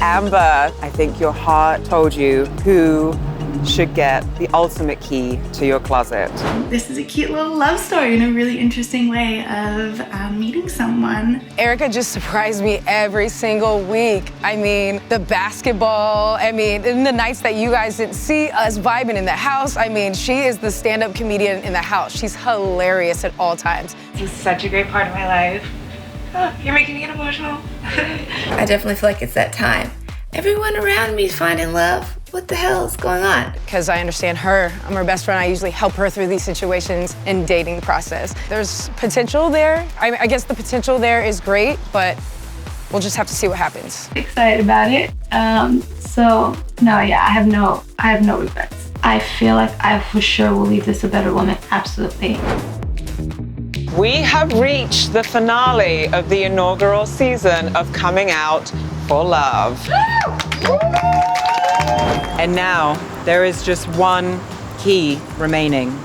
Amber, I think your heart told you who should get the ultimate key to your closet. This is a cute little love story in a really interesting way of meeting someone. Erica just surprised me every single week. I mean, the basketball, and the nights that you guys didn't see us vibing in the house. She is the stand-up comedian in the house. She's hilarious at all times. This is such a great part of my life. Oh, you're making me get emotional. I definitely feel like it's that time. Everyone around me is finding love. What the hell is going on? Because I understand her. I'm her best friend. I usually help her through these situations in dating process. There's potential there. I guess the potential there is great, but we'll just have to see what happens. Excited about it. I have no regrets. I feel like I for sure will leave this a better woman. Absolutely. We have reached the finale of the inaugural season of Coming Out for Love. And now there is just one key remaining.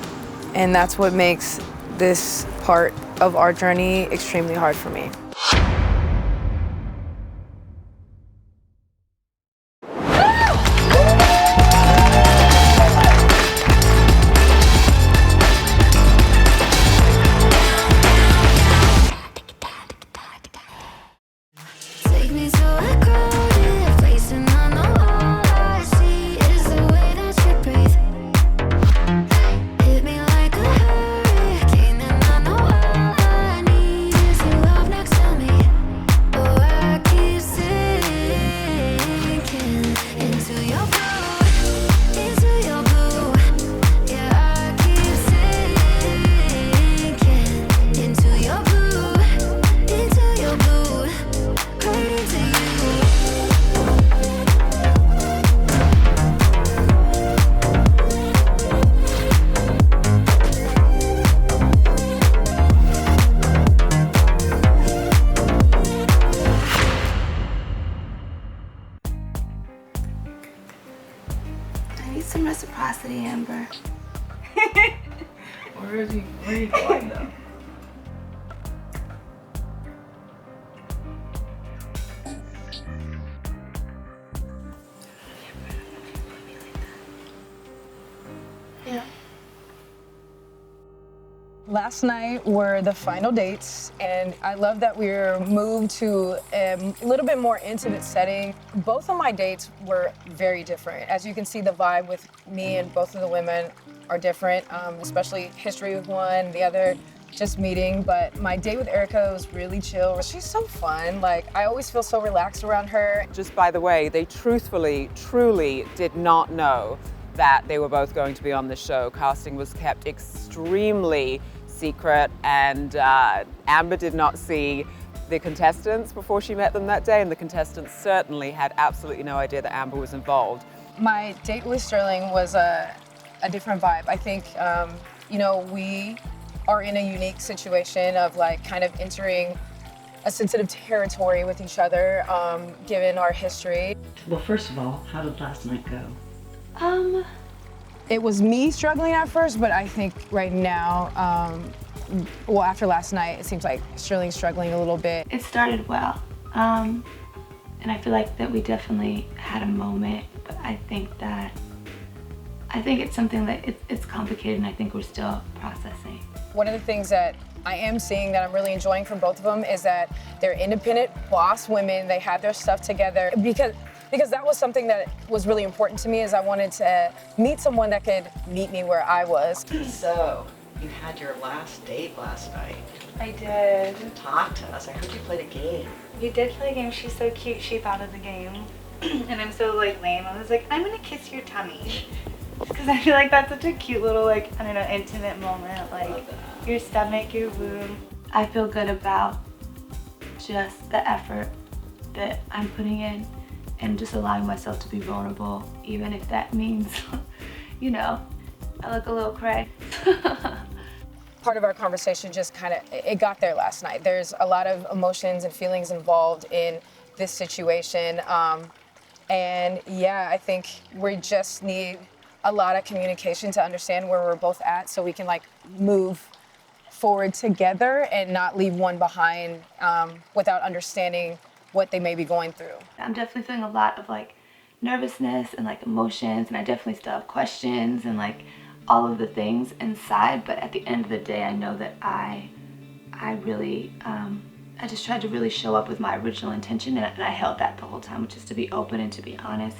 And that's what makes this part of our journey extremely hard for me. Some reciprocity, Amber. Where are you going though? Yeah. Last night were the final dates, and I love that we're moved to a little bit more intimate setting. Both of my dates were very different. As you can see, the vibe with me and both of the women are different, especially history with one, the other just meeting. But my date with Erica was really chill. She's so fun. I always feel so relaxed around her. Just by the way, they truly did not know that they were both going to be on the show. Casting was kept extremely secret, and Amber did not see the contestants before she met them that day, and the contestants certainly had absolutely no idea that Amber was involved. My date with Sterling was a different vibe. I think, we are in a unique situation of kind of entering a sensitive territory with each other, given our history. Well, first of all, how did last night go? It was me struggling at first, but I think right now, after last night, it seems like Sterling's struggling a little bit. It started well, and I feel like that we definitely had a moment, but I think it's something that it's complicated, and I think we're still processing. One of the things that I am seeing that I'm really enjoying from both of them is that they're independent boss women. They have their stuff together because that was something that was really important to me, is I wanted to meet someone that could meet me where I was. So, you had your last date last night. I did. Talk to us. I heard you played a game. You did play a game. She's so cute. She thought of the game. And I'm so lame. I was like, I'm gonna kiss your tummy. Because I feel like that's such a cute little intimate moment. Your stomach, your womb. I feel good about just the effort that I'm putting in and just allowing myself to be vulnerable, even if that means, I look a little cray. Part of our conversation just it got there last night. There's a lot of emotions and feelings involved in this situation. And yeah, I think we just need a lot of communication to understand where we're both at, so we can move forward together and not leave one behind without understanding what they may be going through. I'm definitely feeling a lot of like nervousness and like emotions, and I definitely still have questions and like all of the things inside, but at the end of the day I know that I really I just tried to really show up with my original intention, and I held that the whole time, which is to be open and to be honest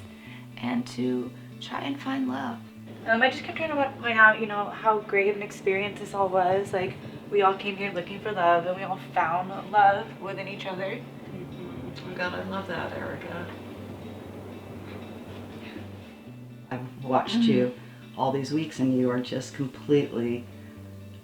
and to try and find love. I just kept trying to point out, you know, how great of an experience this all was. Like, we all came here looking for love, and we all found love within each other. Oh God, I love that, Erica. I've watched you all these weeks, and you are just completely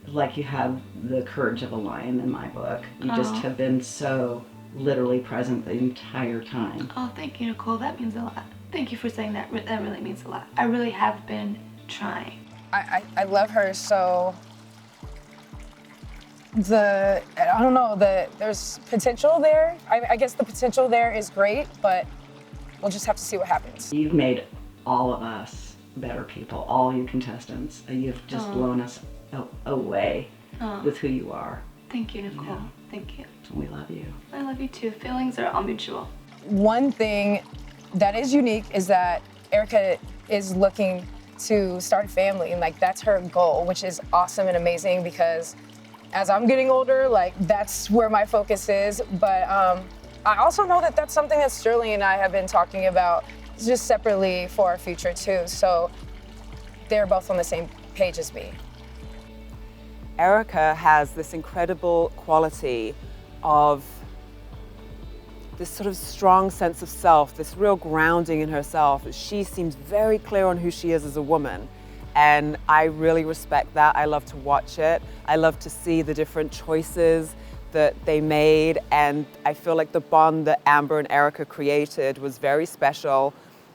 like you have the courage of a lion in my book. You just have been so literally present the entire time. Oh, thank you, Nicole. That means a lot. Thank you for saying that. That really means a lot. I really have been trying. I love her, so I don't know, there's potential there. I guess the potential there is great, but we'll just have to see what happens. You've made all of us better people, all you contestants. You've just blown us away with who you are. Thank you, Nicole. Yeah. Thank you. We love you. I love you too. Feelings are all mutual. One thing that is unique is that Erica is looking to start a family, and like that's her goal, which is awesome and amazing, because as I'm getting older, like that's where my focus is. But I also know that that's something that Sterling and I have been talking about just separately for our future too. So they're both on the same page as me. Erica has this incredible quality of this sort of strong sense of self, this real grounding in herself. She seems very clear on who she is as a woman. And I really respect that. I love to watch it. I love to see the different choices that they made. And I feel like the bond that Amber and Erica created was very special.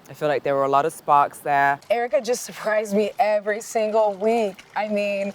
I feel like there were a lot of sparks there. Erica just surprised me every single week. I mean,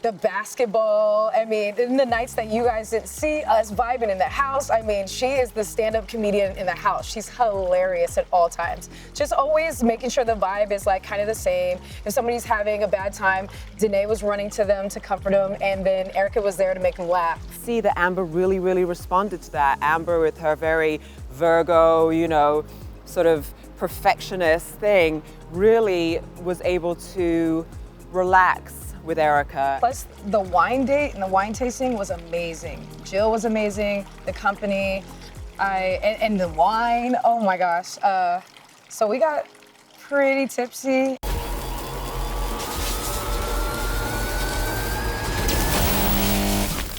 the basketball, I mean, in the nights that you guys didn't see us vibing in the house, I mean, she is the stand-up comedian in the house. She's hilarious at all times. Just always making sure the vibe is like kind of the same. If somebody's having a bad time, Danae was running to them to comfort them, and then Erica was there to make them laugh. See that Amber really, really responded to that. Amber, with her very Virgo, you know, sort of perfectionist thing, really was able to relax with Erica. Plus, the wine date and the wine tasting was amazing. Jill was amazing, the company, and the wine, oh my gosh. So we got pretty tipsy.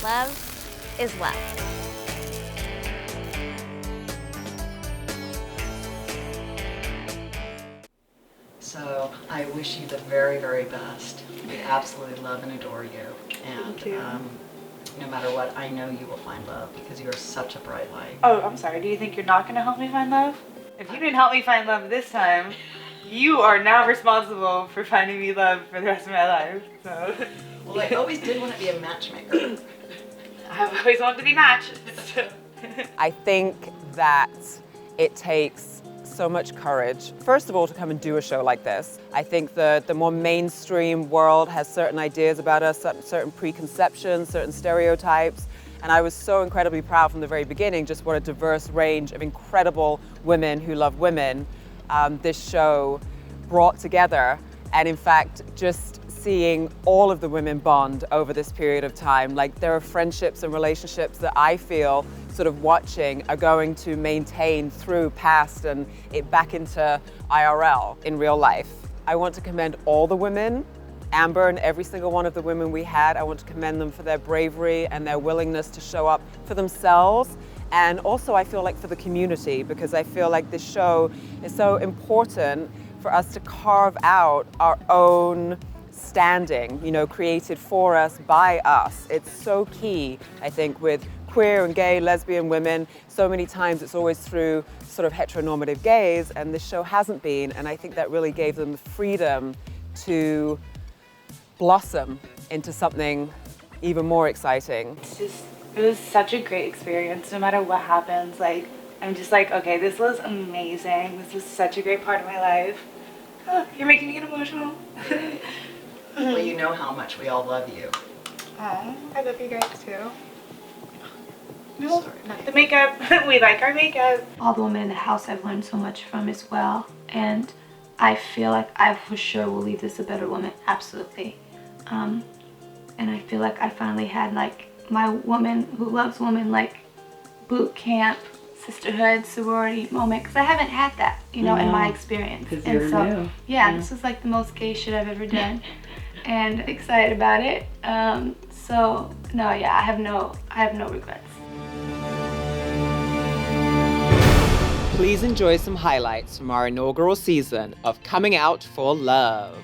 Love is love. So I wish you the very, very best. We absolutely love and adore you. And no matter what, I know you will find love because you are such a bright light. Oh, I'm sorry. Do you think you're not going to help me find love? If you didn't help me find love this time, you are now responsible for finding me love for the rest of my life. So. Well, I always did want to be a matchmaker. I've always wanted to be matched. I think that it takes so much courage, first of all, to come and do a show like this. I think the more mainstream world has certain ideas about us, certain preconceptions, certain stereotypes, and I was so incredibly proud from the very beginning just what a diverse range of incredible women who love women this show brought together. And in fact, just seeing all of the women bond over this period of time, like there are friendships and relationships that I feel sort of watching are going to maintain through past and it back into IRL in real life. I want to commend all the women, Amber and every single one of the women we had. I want to commend them for their bravery and their willingness to show up for themselves. And also I feel like for the community, because I feel like this show is so important for us to carve out our own standing, you know, created for us by us. It's so key, I think, with queer and gay, lesbian women. So many times it's always through sort of heteronormative gaze, and this show hasn't been, and I think that really gave them the freedom to blossom into something even more exciting. It was such a great experience. No matter what happens, like, I'm just like, okay, this was amazing. This was such a great part of my life. Oh, you're making me get emotional. Well, you know how much we all love you. I love you guys too. No, not the makeup. We like our makeup. All the women in the house I've learned so much from as well. And I feel like I for sure will leave this a better woman, absolutely. And I feel like I finally had like my woman who loves women, like boot camp, sisterhood, sorority moment, because I haven't had that, you know, in my experience. And so, new. yeah, this was like the most gay shit I've ever done, and excited about it. So no, yeah, I have no regrets. Please enjoy some highlights from our inaugural season of Coming Out for Love.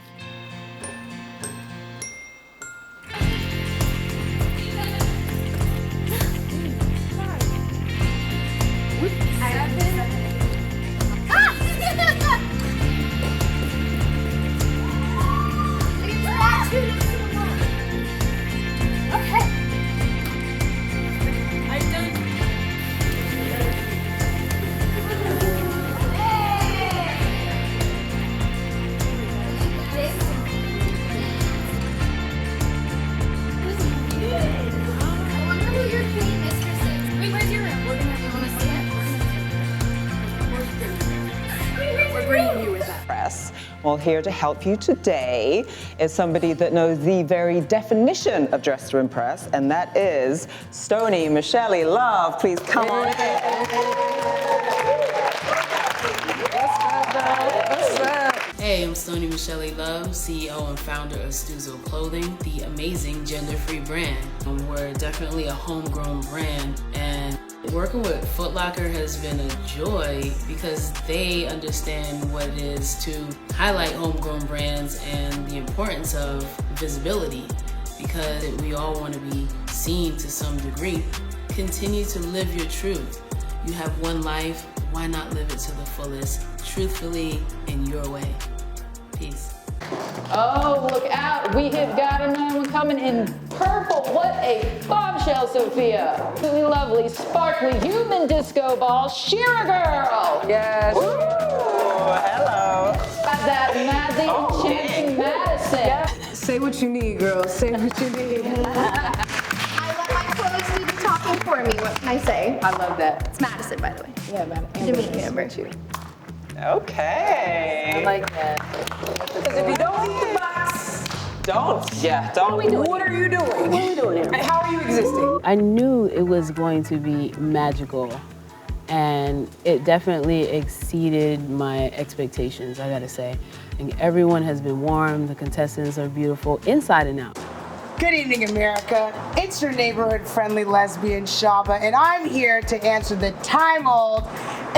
Well, here to help you today is somebody that knows the very definition of dress to impress, and that is Stoney Michelle Love. Please come on in. Hey, I'm Stoney Michelle Love, CEO and founder of Stuzo Clothing, the amazing gender-free brand. We're definitely a homegrown brand, and working with Foot Locker has been a joy because they understand what it is to highlight homegrown brands and the importance of visibility, because we all want to be seen to some degree. Continue to live your truth. You have one life, why not live it to the fullest, truthfully, in your way. Peace. Oh, look out. We have got another one coming in purple. What a bombshell, Sophia. Really lovely, sparkly human disco ball, Shira Girl. Yes. Ooh, hello. Got that madly enchanting Madison. Yeah. Say what you need, girl. Say what you need. I let my clothes do the talking for me. What can I say? I love that. It's Madison, by the way. Yeah, man. Amber. Okay. I like that. Because if you don't eat the box, don't. what are you doing? What are we doing here? How are you existing? I knew it was going to be magical, and it definitely exceeded my expectations, I gotta say. And everyone has been warm, the contestants are beautiful, inside and out. Good evening, America. It's your neighborhood-friendly lesbian, Shaba, and I'm here to answer the time-old,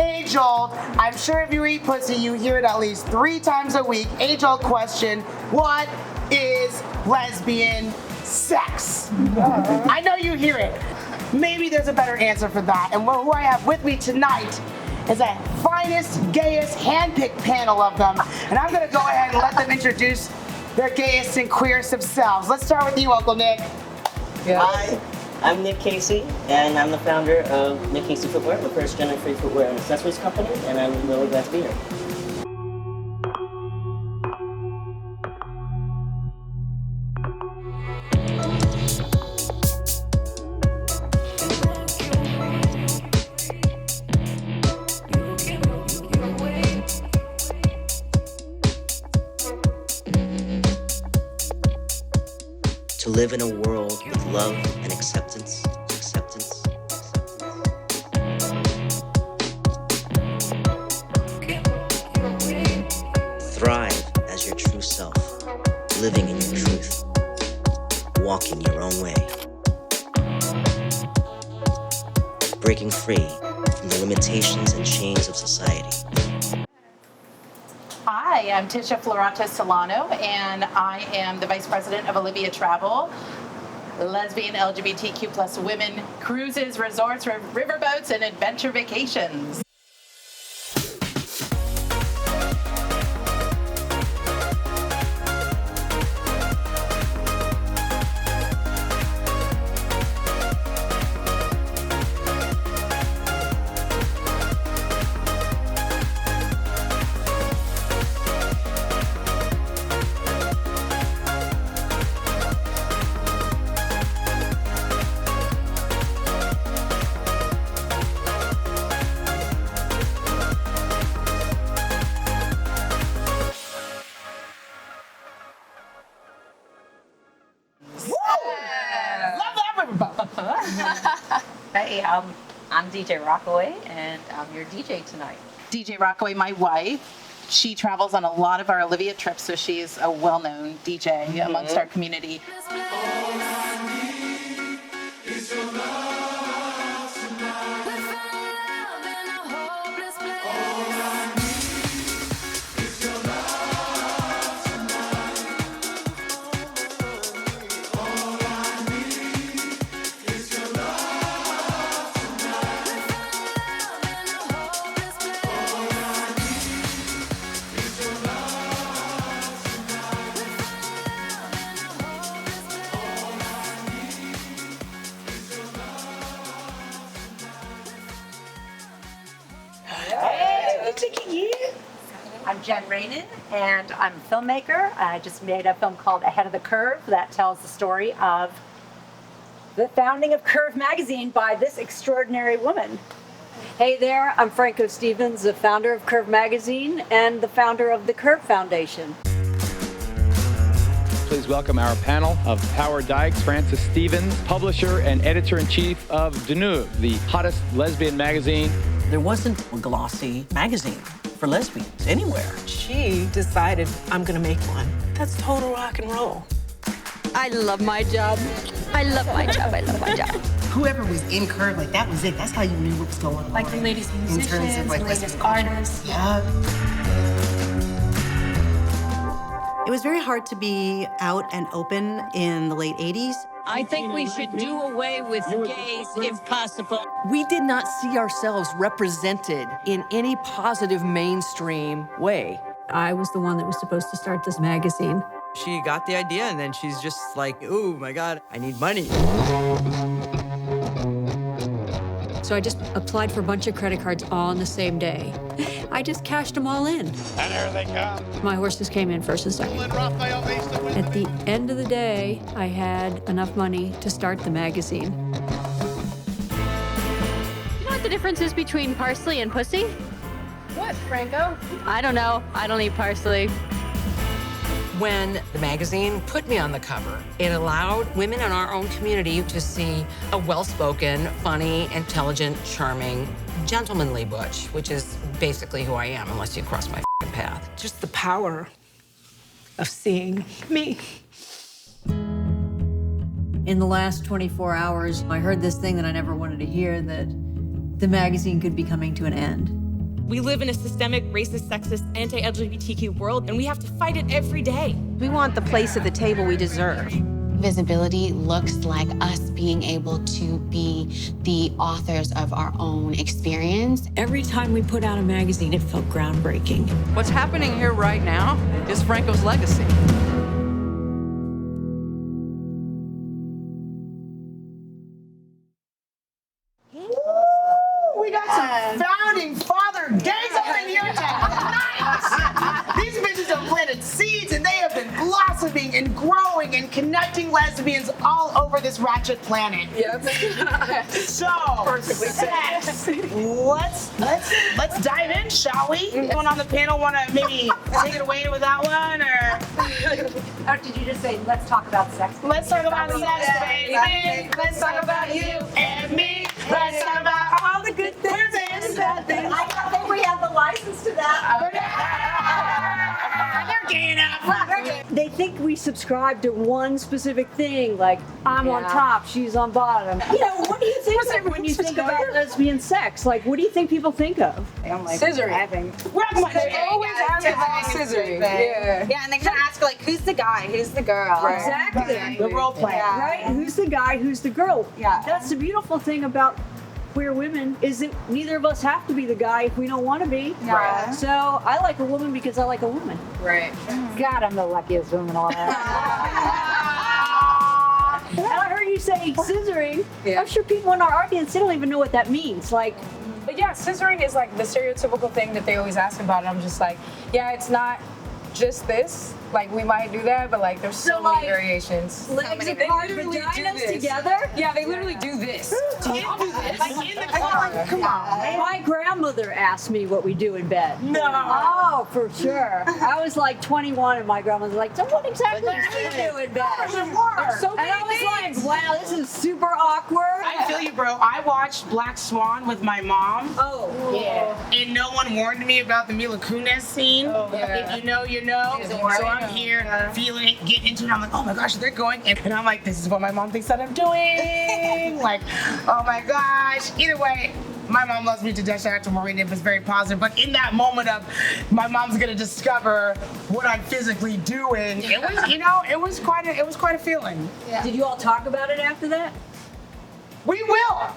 age-old, I'm sure if you eat pussy, you hear it at least 3 times a week, age-old question, what is lesbian sex? I know you hear it. Maybe there's a better answer for that, and who I have with me tonight is the finest, gayest, hand-picked panel of them, and I'm gonna go ahead and let them introduce their gayest and queerest of selves. Let's start with you, Uncle Nick. Yeah. Hi, I'm Nick Casey, and I'm the founder of Nick Casey Footwear, the first gender-free footwear and accessories company, and I'm really glad to be here. To live in a world with love and acceptance. Thrive as your true self, living in your truth, walking your own way. Breaking free from the limitations and chains of society. Hi, I'm Tisha Floranta Solano, and I am the Vice President of Olivia Travel, lesbian LGBTQ plus women, cruises, resorts, riverboats, and adventure vacations. Hi, I'm DJ Rockaway, and I'm your DJ tonight. DJ Rockaway, my wife, she travels on a lot of our Olivia trips, so she's a well-known DJ amongst our community. I'm Jen Rainin, and I'm a filmmaker. I just made a film called Ahead of the Curve that tells the story of the founding of Curve magazine by this extraordinary woman. Hey there, I'm Franco Stevens, the founder of Curve magazine and the founder of the Curve Foundation. Please welcome our panel of Power Dykes, Frances Stevens, publisher and editor-in-chief of Deneuve, the hottest lesbian magazine. There wasn't a glossy magazine for lesbians anywhere. She decided, I'm gonna make one. That's total rock and roll. I love my job. I love my job. I love my job. Whoever was in Curve, like that was it. That's how you knew what was going on. Like the latest musicians, in terms of like latest artists. Yeah. It was very hard to be out and open in the late 80s. I think we should do away with gays if possible. We did not see ourselves represented in any positive mainstream way. I was the one that was supposed to start this magazine. She got the idea and then she's just like, oh my God, I need money. So I just applied for a bunch of credit cards all on the same day. I just cashed them all in. And here they come. My horses came in first and second. At the end of the day, I had enough money to start the magazine. You know what the difference is between parsley and pussy? What, Franco? I don't know. I don't eat parsley. When the magazine put me on the cover, it allowed women in our own community to see a well-spoken, funny, intelligent, charming, gentlemanly butch, which is basically who I am, unless you cross my f***ing path. Just the power of seeing me. In the last 24 hours, I heard this thing that I never wanted to hear, that the magazine could be coming to an end. We live in a systemic, racist, sexist, anti-LGBTQ world, and we have to fight it every day. We want the place at the table we deserve. Visibility looks like us being able to be the authors of our own experience. Every time we put out a magazine, it felt groundbreaking. What's happening here right now is Franco's legacy. We got some founding father gays up in here tonight. These bitches have planted seeds and they have been blossoming and growing and connecting lesbians all over this ratchet planet. Yep. So, sex. Let's dive in, shall we? Anyone on the panel want to maybe take it away with that one, or? Or did you just say, let's talk about sex? Let's talk about sex, baby. Let's talk about you and me. Let's talk about all the good things and bad things. I think we have the license to that. They're gay enough. They think we subscribe to one specific thing, like I'm on top, she's on bottom. You know, what do you think of when you think about lesbian sex? Like, what do you think people think of? I'm like, scissoring. They always ask about scissoring. Yeah. Yeah, and they kind of ask like, who's the guy, who's the girl? Right. Exactly. The role play. Yeah. Right? Who's the guy, who's the girl? Yeah. That's the beautiful thing about queer women, is that neither of us have to be the guy if we don't want to be. Right. So I like a woman because I like a woman. Right. God, I'm the luckiest woman alive. And I heard you say scissoring. Yeah. I'm sure people in our audience, they don't even know what that means. Like, But yeah, scissoring is like the stereotypical thing that they always ask about. And I'm just like, yeah, it's not just this. Like we might do that, but like there's so many variations. Legs They apart, literally do vaginas this. together? Yeah, they literally do this. Do you do this? Like in the car. Come on. My grandmother asked me what we do in bed. No. Oh, for sure. I was like 21 and my grandmother was like, so what exactly do you do in bed? There's so And I was like, wow, this is super awkward. I feel you, bro. I watched Black Swan with my mom. Oh, yeah. And no one warned me about the Mila Kunis scene. Oh, yeah. If you know, you know. So I'm here feeling it, getting into it. I'm like, oh my gosh, they're going. And I'm like, this is what my mom thinks that I'm doing. Like, oh my gosh. Either way, my mom loves me to death. Shout out to Maureen. It was very positive. But in that moment of my mom's gonna discover what I'm physically doing, it was, you know, it was quite a feeling. Yeah. Did you all talk about it after that? We will.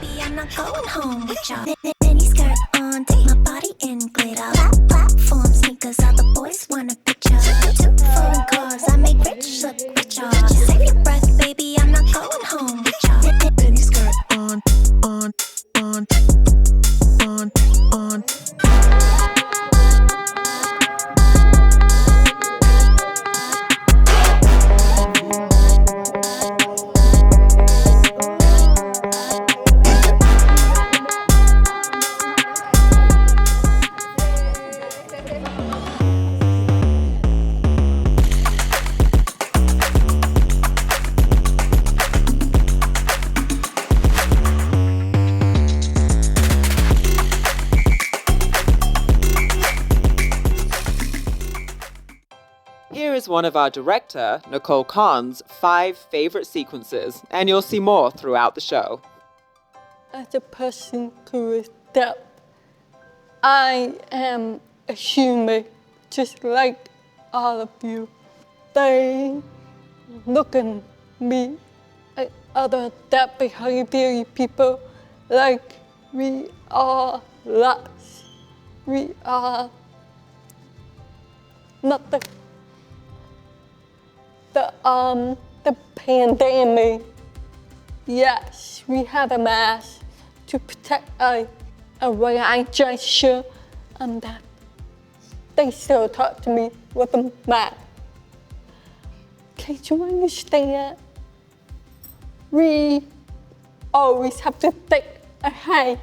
Baby, I'm not going home with y'all. Mini skirt on, take my body in glitter. Platform sneakers, all the boys want a picture. 2 foreign cars, I make rich look richer. Save your breath, baby, I'm not going home with y'all. Mini skirt on. Here is one of our director, Nicole Conn's 5 favorite sequences, and you'll see more throughout the show. As a person who is deaf, I am a human just like all of you. They look at me and other deaf behavior people like we are lost. We are nothing. The pandemic, yes, we have a mask to protect us, a right gesture, and that they still talk to me with a mask. Can't you understand? We always have to think ahead.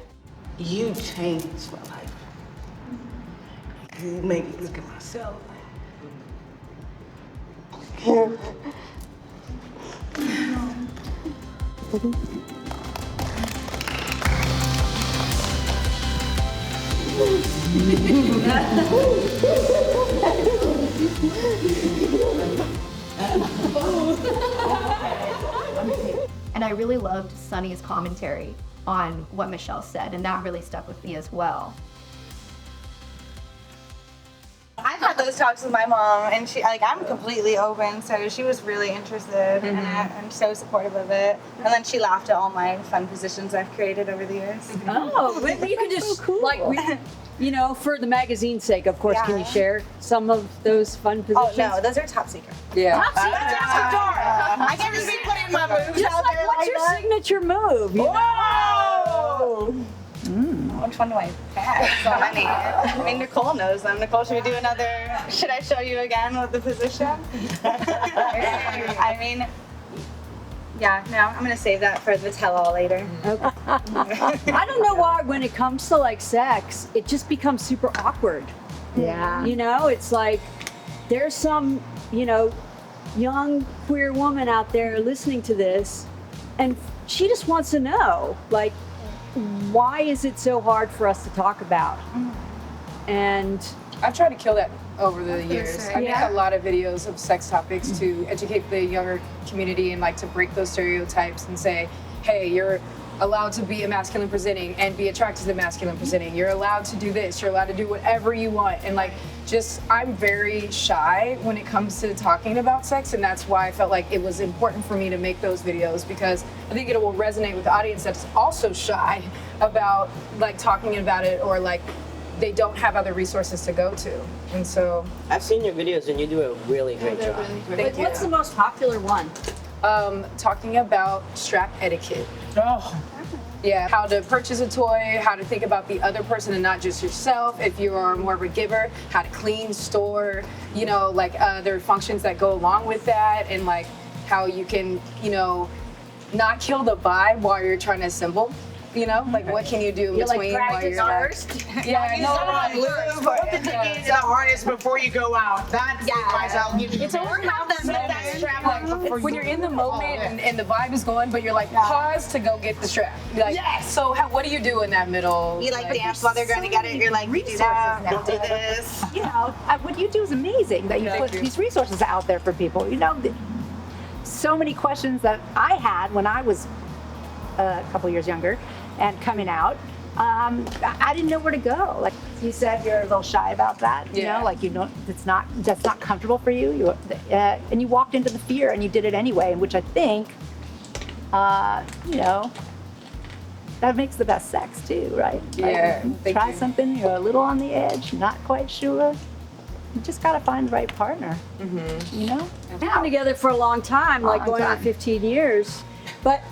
You changed my life. You made me look at myself. And I really loved Sunny's commentary on what Michelle said, and that really stuck with me as well. I've had those talks with my mom, and she, like, I'm completely open, so she was really interested in it and so supportive of it. And then she laughed at all my fun positions I've created over the years. Oh, but you can just, like, you know, for the magazine's sake, of course, can you share some of those fun positions? Oh, no, those are top secret. Yeah. Top secret. I can't just be putting my moves Just out like, there what's like your that. signature move? You Whoa! Which one do I have? So many. I mean, Nicole knows them. Nicole, should we do another? Should I show you again with the position? I mean, yeah, no, I'm gonna save that for the tell-all later. Okay. I don't know why when it comes to like sex, it just becomes super awkward. Yeah. You know, it's like there's some, you know, young queer woman out there listening to this, and she just wants to know, like, why is it so hard for us to talk about? And I've tried to kill that over the years. I make a lot of videos of sex topics to educate the younger community and like to break those stereotypes and say, hey, you're allowed to be a masculine presenting and be attracted to the masculine presenting. You're allowed to do this. You're allowed to do whatever you want. And like, just, I'm very shy when it comes to talking about sex, and that's why I felt like it was important for me to make those videos, because I think it will resonate with the audience that's also shy about like talking about it, or like they don't have other resources to go to. And so I've seen your videos and you do a really great job. Thank you. What's the most popular one? Talking about strap etiquette. Oh. Yeah, how to purchase a toy, how to think about the other person and not just yourself. If you are more of a giver, how to clean, store, you know, like other functions that go along with that, and like how you can, you know, not kill the vibe while you're trying to assemble. You know, like what can you do in between while you're first? Yeah, you the harness before you go out. That's It's always about that moment. When you're in the moment and the vibe is going, but you're like, pause to go get the strap. You're like, yes. So what do you do in that middle? You like dance while they're going to get it. You're like, do that, don't do this. You know, what you do is amazing. That you put these resources out there for people. You know, so many questions that I had when I was a couple years younger and coming out. I didn't know where to go. Like you said, you're a little shy about that. You know, like that's not comfortable for you. And you walked into the fear and you did it anyway, which I think, you know, that makes the best sex too, right? Yeah. Like, try something, you're a little on the edge, not quite sure. You just gotta find the right partner. You know? We've been together for a long time, like going on 15 years. But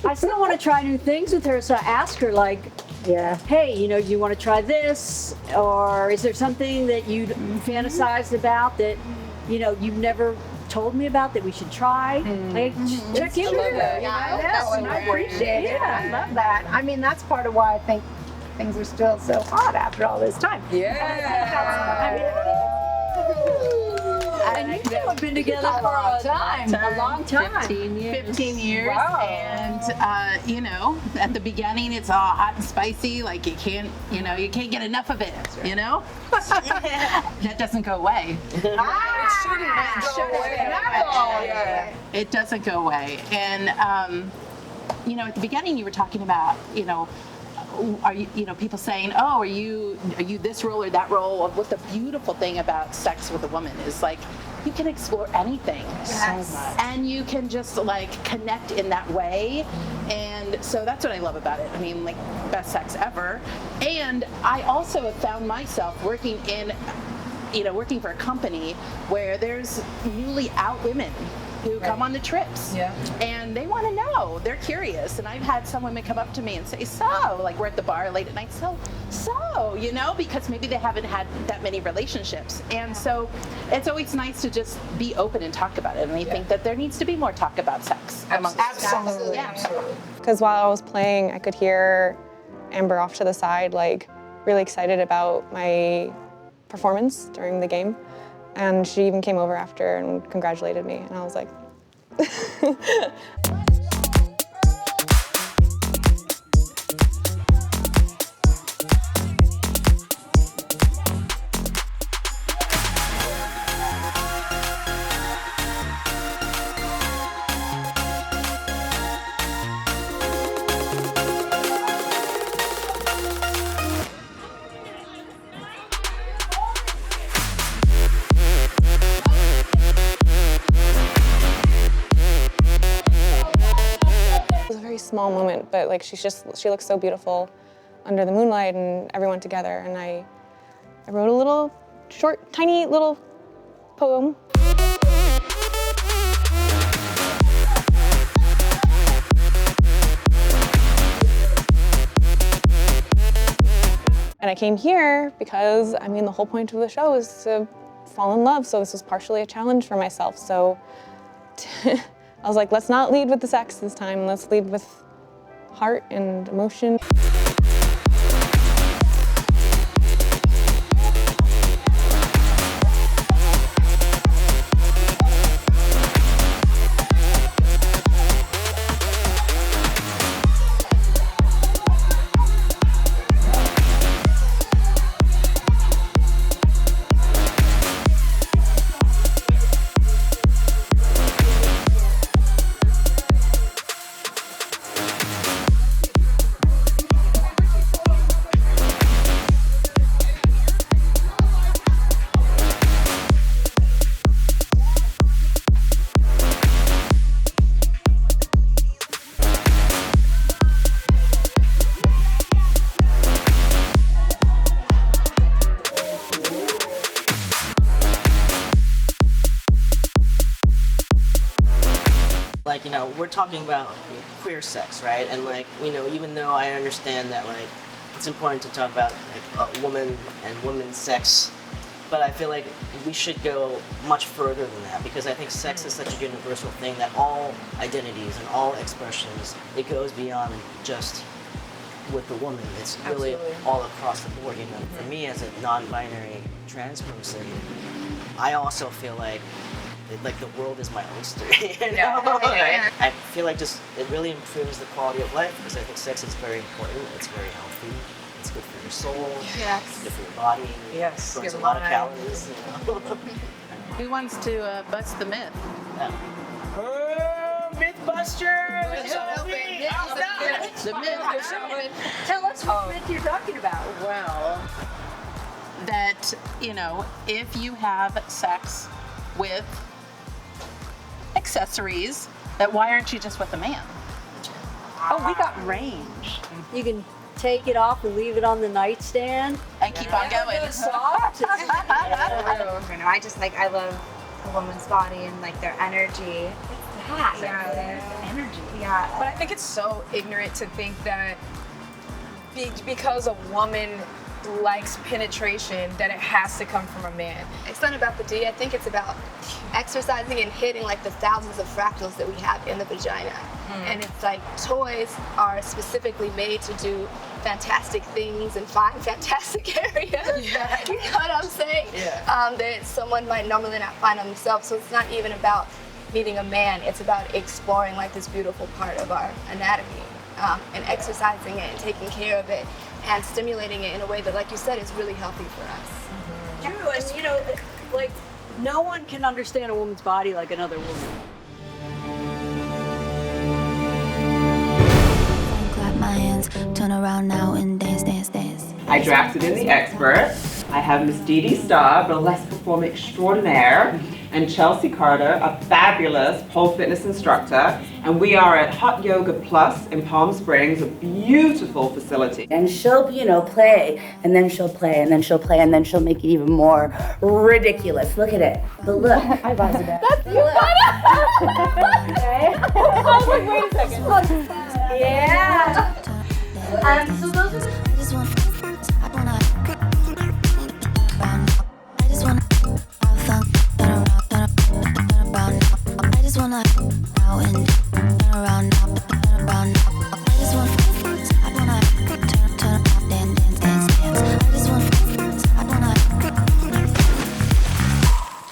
I still want to try new things with her, so I ask her, like, hey, you know, do you want to try this? Or is there something that you fantasized about that, you know, you've never told me about that we should try? Like, check in with her. And I appreciate it. I love that. I mean, that's part of why I think things are still so hot after all this time. And you two have been together for a long time. 15 years. 15 years. Wow. And, you know, at the beginning, it's all hot and spicy. Like you can't get enough of it, you know? That doesn't go away. It doesn't go away. And, you know, at the beginning, you were talking about, you know, are you, you know, people saying, oh, are you this role or that role? What the beautiful thing about sex with a woman is, like, you can explore anything. Yes. And you can just like connect in that way. And so that's what I love about it. I mean, like, best sex ever. And I also have found myself working for a company where there's newly out women who come on the trips. And they want to know, they're curious. And I've had some women come up to me and say, so, like, we're at the bar late at night, so, you know, because maybe they haven't had that many relationships. And so it's always nice to just be open and talk about it. And I think that there needs to be more talk about sex. Absolutely. Because while I was playing, I could hear Amber off to the side, like, really excited about my performance during the game. And she even came over after and congratulated me. And I was like, small moment, but like she looks so beautiful under the moonlight and everyone together. And I wrote a little short, tiny little poem. And I came here because, I mean, the whole point of the show is to fall in love, so this was partially a challenge for myself. So I was like, let's not lead with the sex this time. Let's lead with heart and emotion. we're talking about queer sex, right? And like, you know, even though I understand that like it's important to talk about like woman and women's sex, but I feel like we should go much further than that, because I think sex is such a universal thing that all identities and all expressions, it goes beyond just with the woman. It's really all across the board, you know. For me as a non-binary trans person, I also feel like the world is my oyster. You know? I feel like just it really improves the quality of life, because I think sex is very important. It's very healthy. It's good for your soul. Yes. It's good for your body. Yes. Burns a lot of calories. You know? Who wants to bust the myth? Mythbusters! The myth. Tell us what myth you're talking about. Well, that, you know, if you have sex with accessories, that why aren't you just with a man? Oh, we got range. You can take it off and leave it on the nightstand. And keep on going. It's soft. I just like, I love a woman's body and like their energy. Energy. Yeah. But I think it's so ignorant to think that because a woman likes penetration, that it has to come from a man. It's not about the D. I think it's about exercising and hitting like the thousands of fractals that we have in the vagina. And it's like toys are specifically made to do fantastic things and find fantastic areas. Yeah. You know what I'm saying? Yeah. That someone might normally not find on themselves. So it's not even about meeting a man. It's about exploring like this beautiful part of our anatomy and exercising it and taking care of it and stimulating it in a way that, like you said, is really healthy for us. True, and you know, like no one can understand a woman's body like another woman. Clap my hands, turn around now and dance, dance, dance. I drafted in the expert. I have Miss Dee Dee Starr, burlesque performer extraordinaire, and Chelsea Carter, a fabulous pole fitness instructor. And we are at Hot Yoga Plus in Palm Springs, a beautiful facility. And she'll, you know, play, and then she'll play, and then she'll play, and then she'll make it even more ridiculous. Look at it. The look. I buzzed it. That's you. Okay. I was like, wait a second. Yeah. So those are the... I just wanna have fun, turn around. I just wanna now and turn around now, turn around now. I just wanna turn around, dance, dance, dance.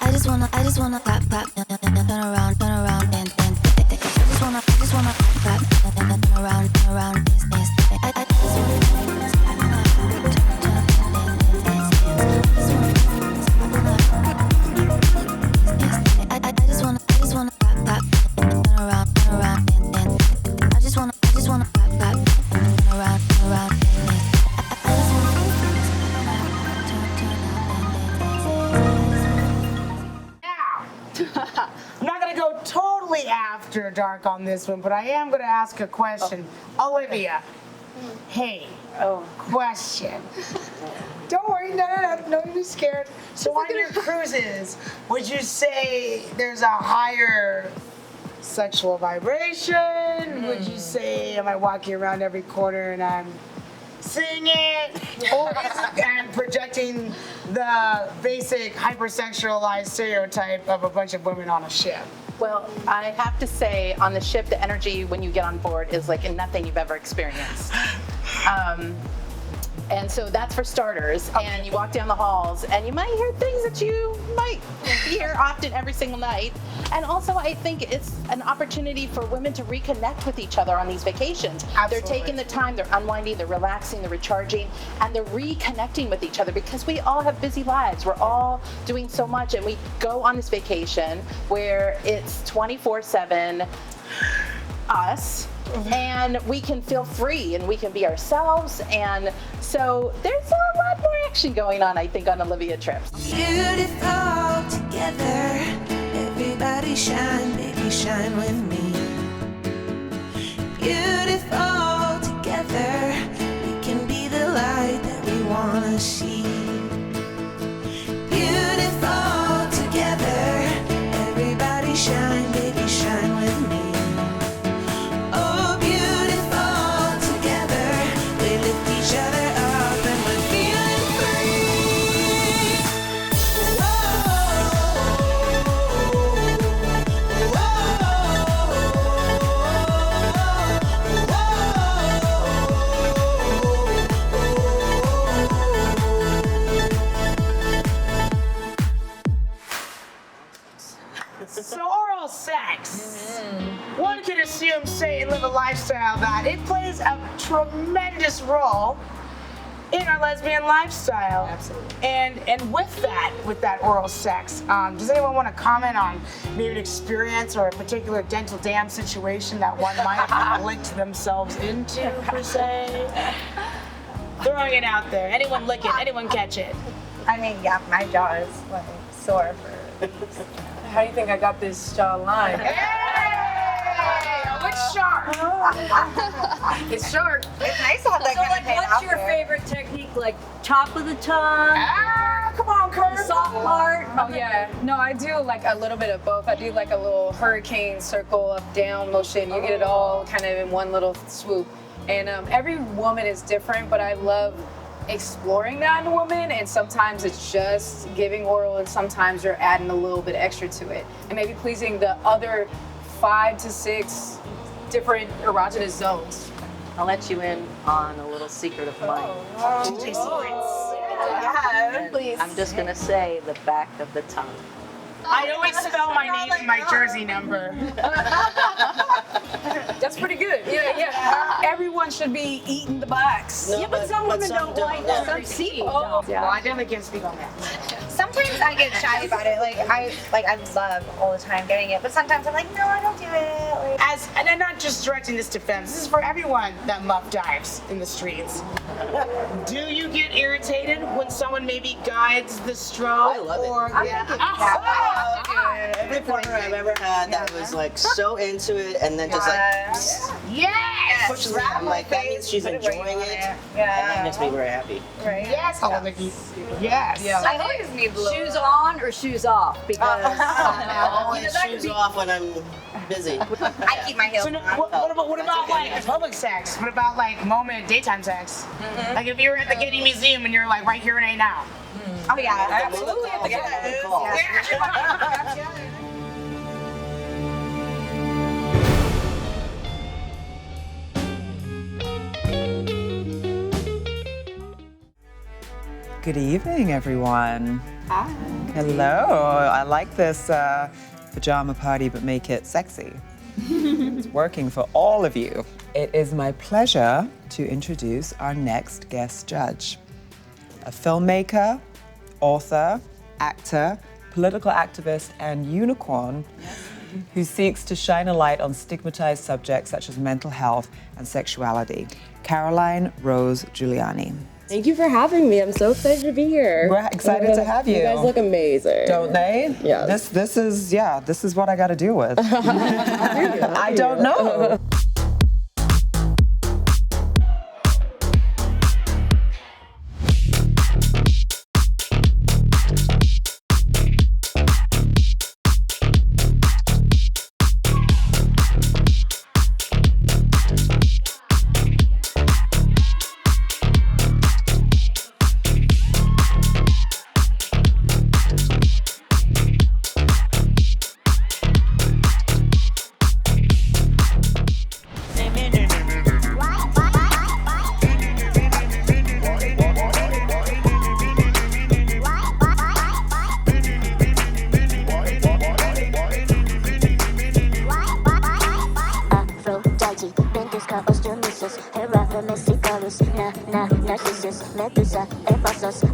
I just wanna clap, turn around, dance, dance, dance. I just wanna clap, turn around, dance, dance, dance. I just wanna I'm not gonna go totally after dark on this one, but I am gonna ask a question. Olivia, hey, question. Don't worry, no, don't be scared. So on your cruises, would you say there's a higher sexual vibration? Would you say, am I walking around every corner and I'm singing? Or is it I'm projecting the basic hypersexualized stereotype of a bunch of women on a ship? Well, I have to say, on the ship, the energy when you get on board is like nothing you've ever experienced. And so that's for starters. And you walk down the halls and you might hear things that you might hear often every single night. And also I think it's an opportunity for women to reconnect with each other on these vacations. Absolutely. They're taking the time, they're unwinding, they're relaxing, they're recharging, and they're reconnecting with each other because we all have busy lives. We're all doing so much, and we go on this vacation where it's 24/7 us. And we can feel free and we can be ourselves, and so there's a lot more action going on, I think, on Olivia trips. Beautiful together, everybody shine, baby shine with me. Beautiful together, we can be the light that we wanna see. Beautiful together, everybody shine, baby shine with me. tremendous role in our lesbian lifestyle. Absolutely. And with that oral sex, does anyone want to comment on maybe an experience or a particular dental dam situation that one might have licked themselves into, per se? Throwing it out there. Anyone lick it? Anyone catch it? I mean, yeah, my jaw is like sore for. How do you think I got this jawline? It's sharp. It's sharp. It's nice to have that So, kind like, of pain what's out your there. favorite technique? Like top of the tongue? Come on, Kurt. Soft part? Oh yeah. No, I do like a little bit of both. I do like a little hurricane circle up down motion. You get it all kind of in one little swoop. And every woman is different, but I love exploring that in a woman, and sometimes it's just giving oral and sometimes you're adding a little bit extra to it. And maybe pleasing the other 5 to 6 different erogenous zones. I'll let you in on a little secret of mine. Yeah, please. I'm just gonna say the back of the tongue. I always spell my name and my jersey number. That's pretty good. Yeah. Everyone should be eating the box. No, but some women don't like that. Some receive. Oh, Well, I definitely can't speak on that. Sometimes I get shy about it. I love all the time getting it, but sometimes I'm like, no, I don't do it. Like, And I'm not just directing this to femmes. This is for everyone that muff dives in the streets. Do you get irritated when someone maybe guides the stroke? I love it. Or, Every partner I've ever had that was like so into it and then just like pushes me. I'm like, that means she's enjoying it, and that makes me very happy. right? Yes, Nikki. Yes. I always need Shoes on or shoes off? Because Always shoes off when I'm busy. I keep my heels So, on. what about like public sex? What about like moment daytime sex? Like if you were at the Getty Museum and you're like right here and right now. Oh yeah, Absolutely. Good evening, everyone. Hi. Hello. I like this pajama party, but make it sexy. It's working for all of you. It is my pleasure to introduce our next guest judge, a filmmaker, author, actor, political activist, and unicorn who seeks to shine a light on stigmatized subjects such as mental health and sexuality. Caroline Rose Giuliani. Thank you for having me. I'm so excited to be here. We're excited to have you. You guys look amazing. Don't they? Yeah. This is what I got to deal with. I don't know.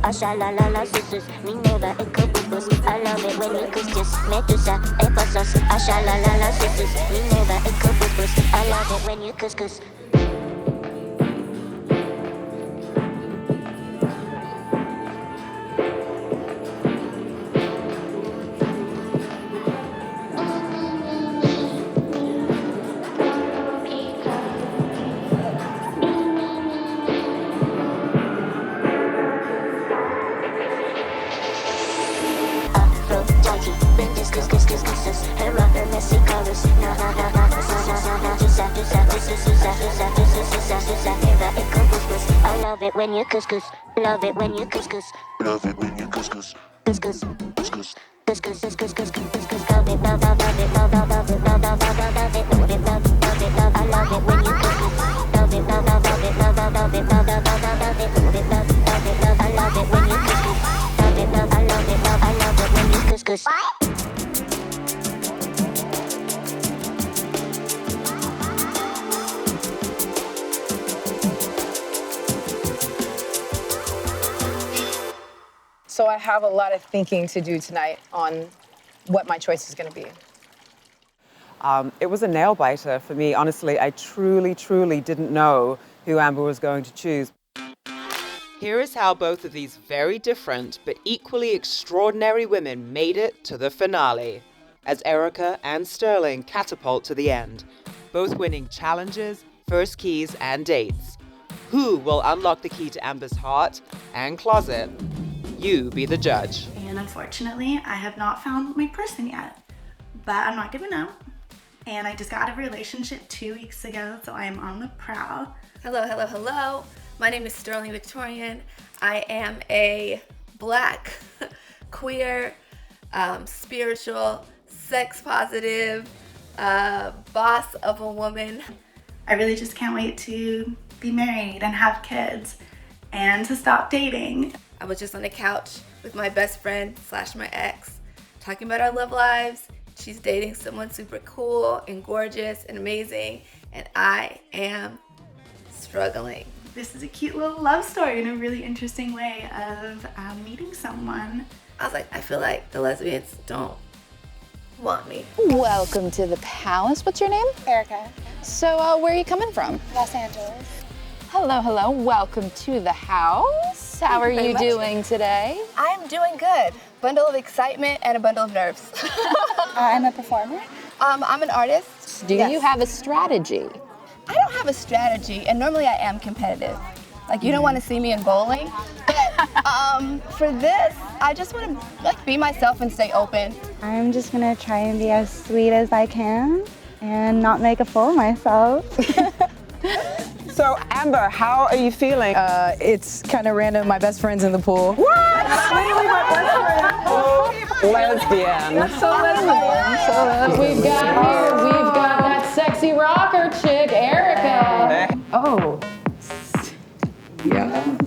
Ashalala sisters, me never a couple bus. I love it when you kiss just Medusa, Ephasos. Ashalala sisters, me never a couple bus. I love it when you kiss. I love it when you kiss. Love it when you kiss. Love it when you kiss. Kiss. Love it, love it, love it, love it, love it, love it, love it, love it, love it, love it. I love it when you kiss. Love it, love it, love it, love it, love it, love it, love it, love it, love it. I love it when you kiss. Love it, love, I love it, love, I love it when you kiss. So I have a lot of thinking to do tonight on what my choice is going to be. It was a nail biter for me. Honestly, I truly didn't know who Amber was going to choose. Here is how both of these very different but equally extraordinary women made it to the finale, as Erica and Sterling catapult to the end, both winning challenges, first keys, and dates. Who will unlock the key to Amber's heart and closet? You be the judge. And unfortunately, I have not found my person yet, but I'm not giving up. And I just got a relationship 2 weeks ago, so I am on the prowl. Hello. My name is Sterling Victorian. I am a Black, queer, spiritual, sex positive, boss of a woman. I really just can't wait to be married and have kids and to stop dating. I was just on the couch with my best friend / my ex, talking about our love lives. She's dating someone super cool and gorgeous and amazing, and I am struggling. This is a cute little love story in a really interesting way of meeting someone. I was like, I feel like the lesbians don't want me. Welcome to the palace. What's your name? Erica. So where are you coming from? Los Angeles. Hello. Welcome to the house. How are you doing today? I'm doing good. Bundle of excitement and a bundle of nerves. I'm a performer. I'm an artist. Do you have a strategy? I don't have a strategy, and normally I am competitive. Like, you don't want to see me in bowling, but for this, I just want to be myself and stay open. I'm just gonna try and be as sweet as I can and not make a fool of myself. So, Amber, how are you feeling? It's kind of random. My best friend's in the pool. What? Literally my best friend. Lesbian. That's so lesbian. We've got that sexy rocker chick, Erica. Oh. Yeah.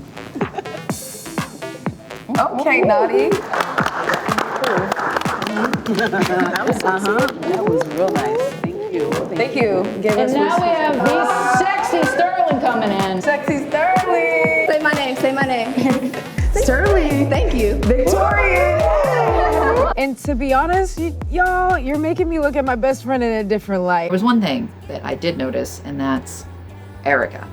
Okay, Naughty. That was real nice. Thank you. Thank you. And now we have the sexy Sterling coming in. Sexy Sterling. Say my name. Sterling. Thank you. Victorian. And to be honest, y'all, you're making me look at my best friend in a different light. There's one thing that I did notice, and that's Erica.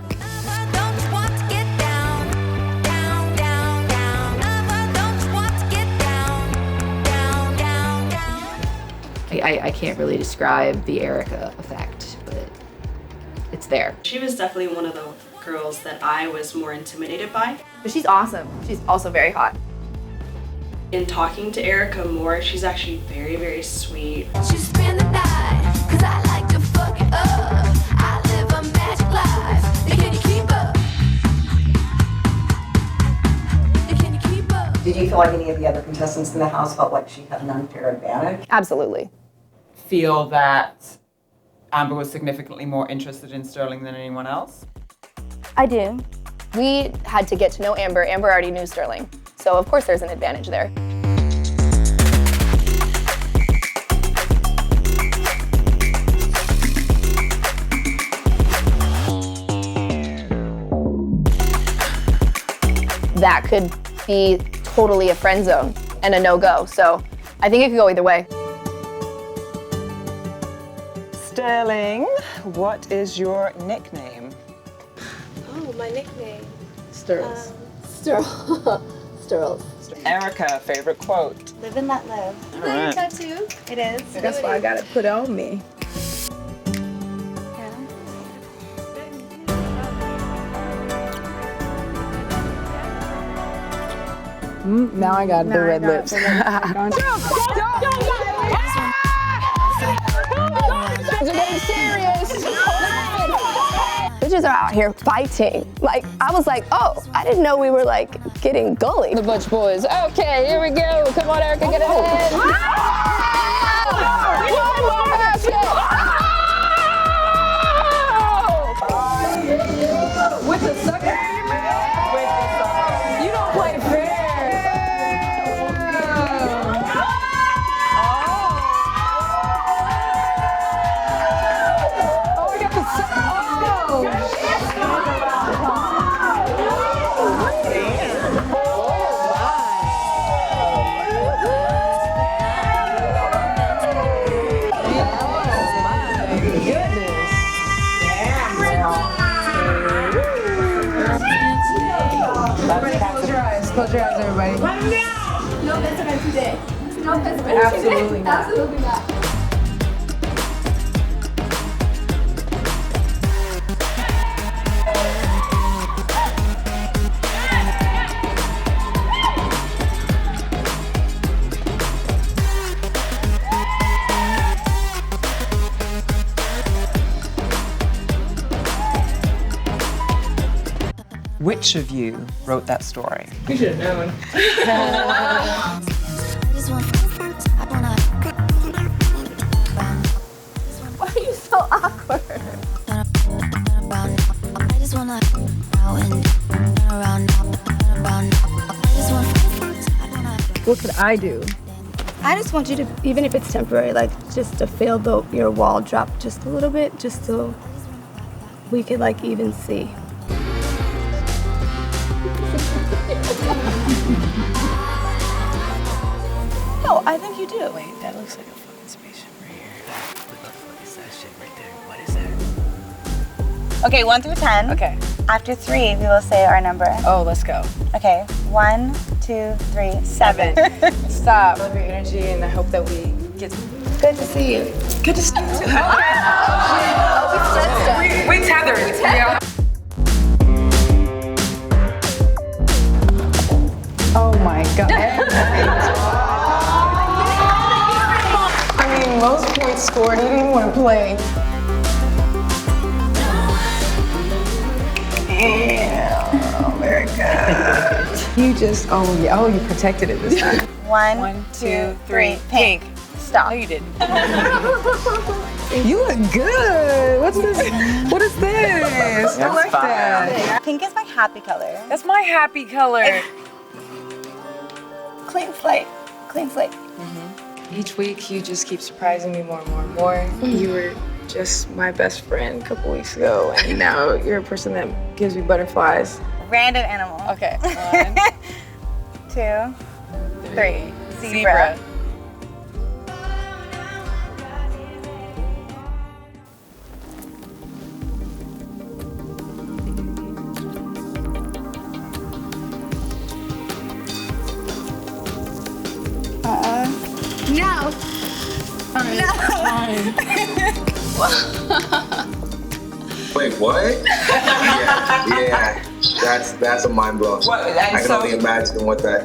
I can't really describe the Erica effect, but it's there. She was definitely one of the girls that I was more intimidated by. But she's awesome. She's also very hot. In talking to Erica more, she's actually very, very sweet. She spend the night, 'cause I like to fuck it up. I live a magic life. Can you keep up? Can you keep up? Did you feel like any of the other contestants in the house felt like she had an unfair advantage? Absolutely. Feel that Amber was significantly more interested in Sterling than anyone else? I do. We had to get to know Amber. Amber already knew Sterling. So of course there's an advantage there. That could be totally a friend zone and a no-go. So I think it could go either way. Sterling, what is your nickname? Oh, my nickname. Stirls. Stirls. Erica, favorite quote? Live and let live. All right. Tattoo? It is. That's why I got it put on me. Now I got the red lips. They're getting serious. Bitches are out here fighting. Like, I was like, oh, I didn't know we were like getting gully. The Butch Boys. Okay, here we go. Come on, Erica, get it in. With the sucker. You don't play fair. Oh, we got the Close your eyes, everybody. No measurement today. No measurement Absolutely today. not. Absolutely not. Which of you wrote that story? You should have known. Why are you so awkward? What could I do? I just want you to, even if it's temporary, like just to feel your wall drop just a little bit, just so we could like even see. No, I think you do. Wait, that looks like a fucking spaceship right here. What the fuck is that shit right there? What is that? Okay, 1 through 10. Okay. After 3, we will say our number. Oh, let's go. Okay, 1, 2, 3, 7. Stop. I love your energy, and I hope that we get. Good to see you. Good to see you too. We tethered. Yeah. Oh my god. I mean, most points scored. You didn't even want to play. Damn, very good. You just, oh you protected it this time. 1, 2, 3, pink. Stop. No, you didn't. You look good. What's this? What is this? I like that. Pink is my happy color. That's my happy color. Clean slate. Clean slate. Each week, you just keep surprising me more and more and more. You were just my best friend a couple weeks ago, and now you're a person that gives me butterflies. Random animal. Okay. 1, 2, 3. Zebra. No. Wait, what? yeah, that's a mind blow. I can only imagine what that.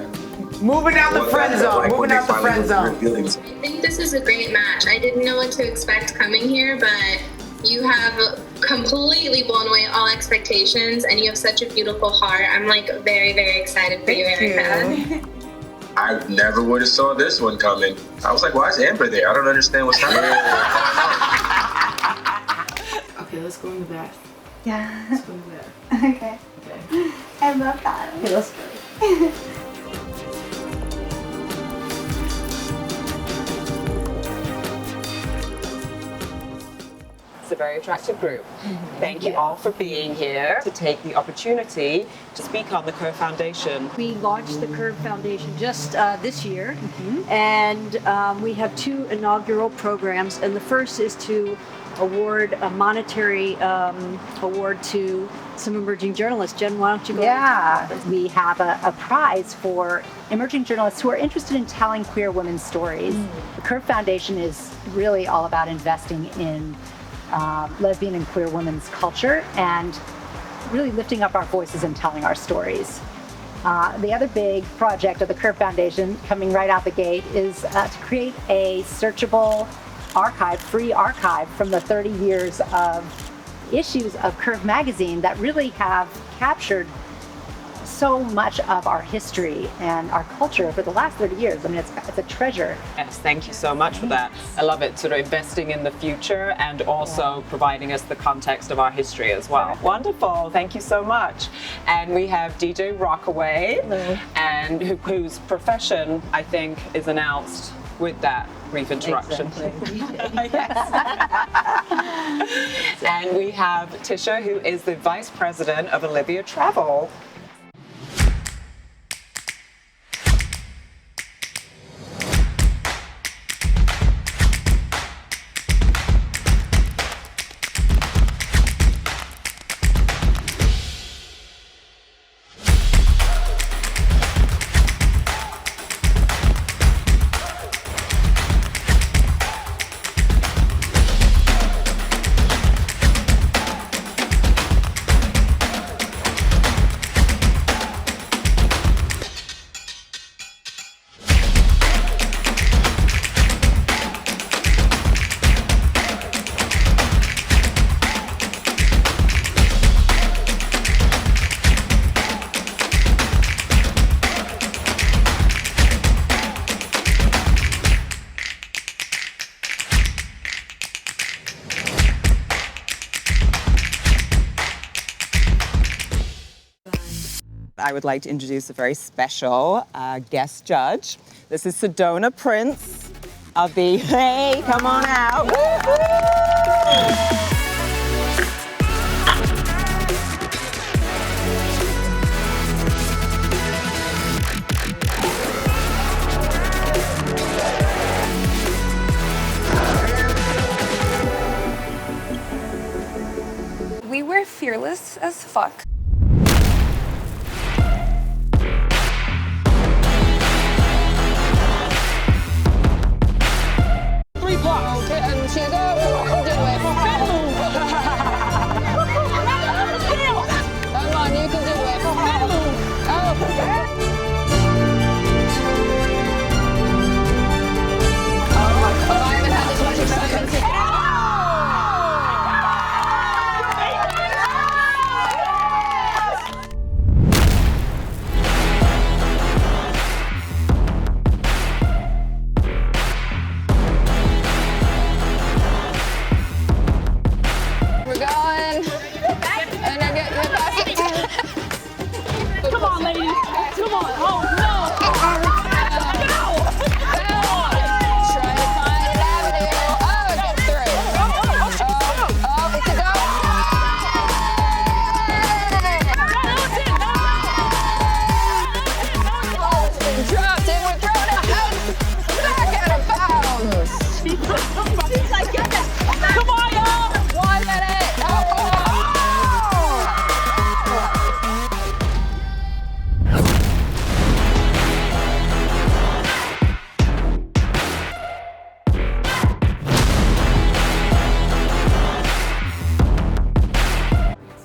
Moving out the friend zone. Moving out the friend zone. Revealing. I think this is a great match. I didn't know what to expect coming here, but you have completely blown away all expectations, and you have such a beautiful heart. I'm like very, very excited for you, Erica. I never would have saw this one coming. I was like, why is Amber there? I don't understand what's happening. Okay, let's go in the bath. Yeah. Let's go in the bath. Okay. Okay. I love that. Okay, let's go. It's a very attractive group. Thank you all for being here to take the opportunity to speak on the Curve Foundation. We launched the Curve Foundation just this year, and we have 2 inaugural programs. And the first is to award a monetary award to some emerging journalists. Jen, why don't you go? Yeah, we have a prize for emerging journalists who are interested in telling queer women's stories. The Curve Foundation is really all about investing in lesbian and queer women's culture and really lifting up our voices and telling our stories. The other big project of the Curve Foundation coming right out the gate is to create a searchable archive, free archive from the 30 years of issues of Curve magazine that really have captured so much of our history and our culture over the last 30 years. I mean, it's a treasure. Yes, thank you so much for that. I love it, sort of investing in the future and also providing us the context of our history as well. Wonderful, thank you so much. And we have DJ Rockaway, and whose profession, I think, is announced with that brief introduction. And we have Tisha, who is the Vice President of Olivia Travel. I would like to introduce a very special guest judge. This is Sedona Prince of the, hey, come on out. We were fearless as fuck.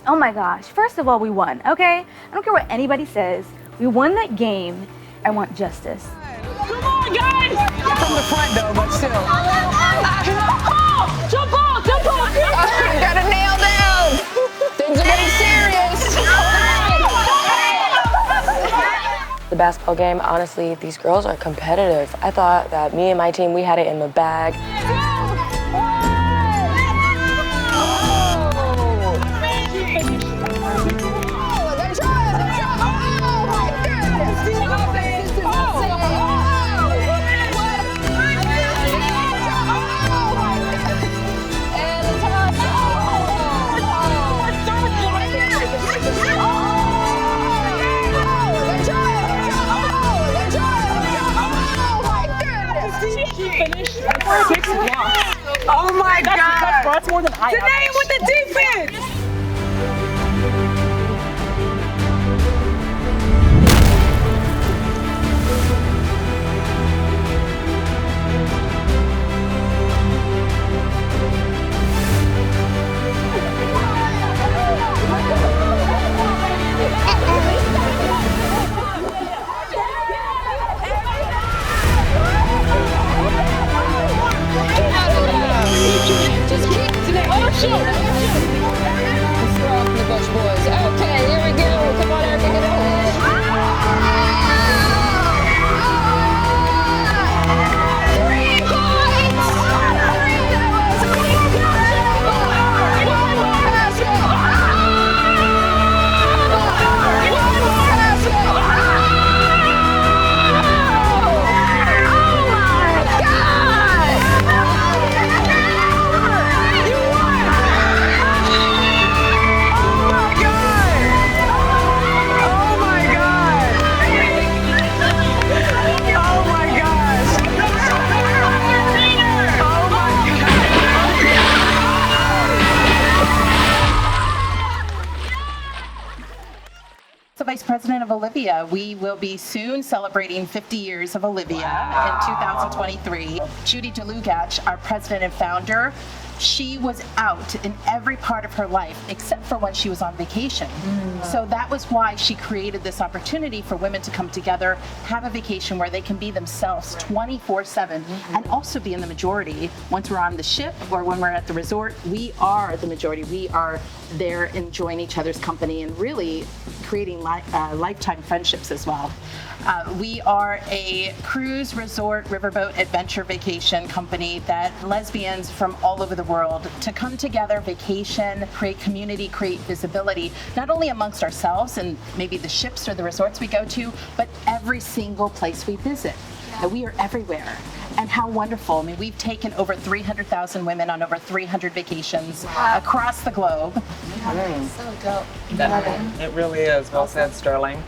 Oh my gosh, first of all, we won, okay? I don't care what anybody says. We won that game. I want justice. Come on, guys! From the front, though, but still. Jump off! Jump off! Got a nail down! Things are getting serious! The basketball game, honestly, these girls are competitive. I thought that me and my team, we had it in the bag. Oh my God! That's more than I have. Danae with the defense! Just keep today. Oh, shoot! Let's throw off the Bush boys. Okay, here we go. Come on, Erica, get over Vice President of Olivia. We will be soon celebrating 50 years of Olivia in 2023. Judy DeLugach, our president and founder, she was out in every part of her life except for when she was on vacation. So that was why she created this opportunity for women to come together, have a vacation where they can be themselves 24/7 and also be in the majority. Once we're on the ship or when we're at the resort, we are the majority. We are there enjoying each other's company and really creating lifetime friendships as well. We are a cruise, resort, riverboat, adventure vacation company that lesbians from all over the world to come together, vacation, create community, create visibility, not only amongst ourselves and maybe the ships or the resorts we go to, but every single place we visit. That we are everywhere. And how wonderful. I mean, we've taken over 300,000 women on over 300 vacations across the globe. So dope. It really is. Well said, Sterling.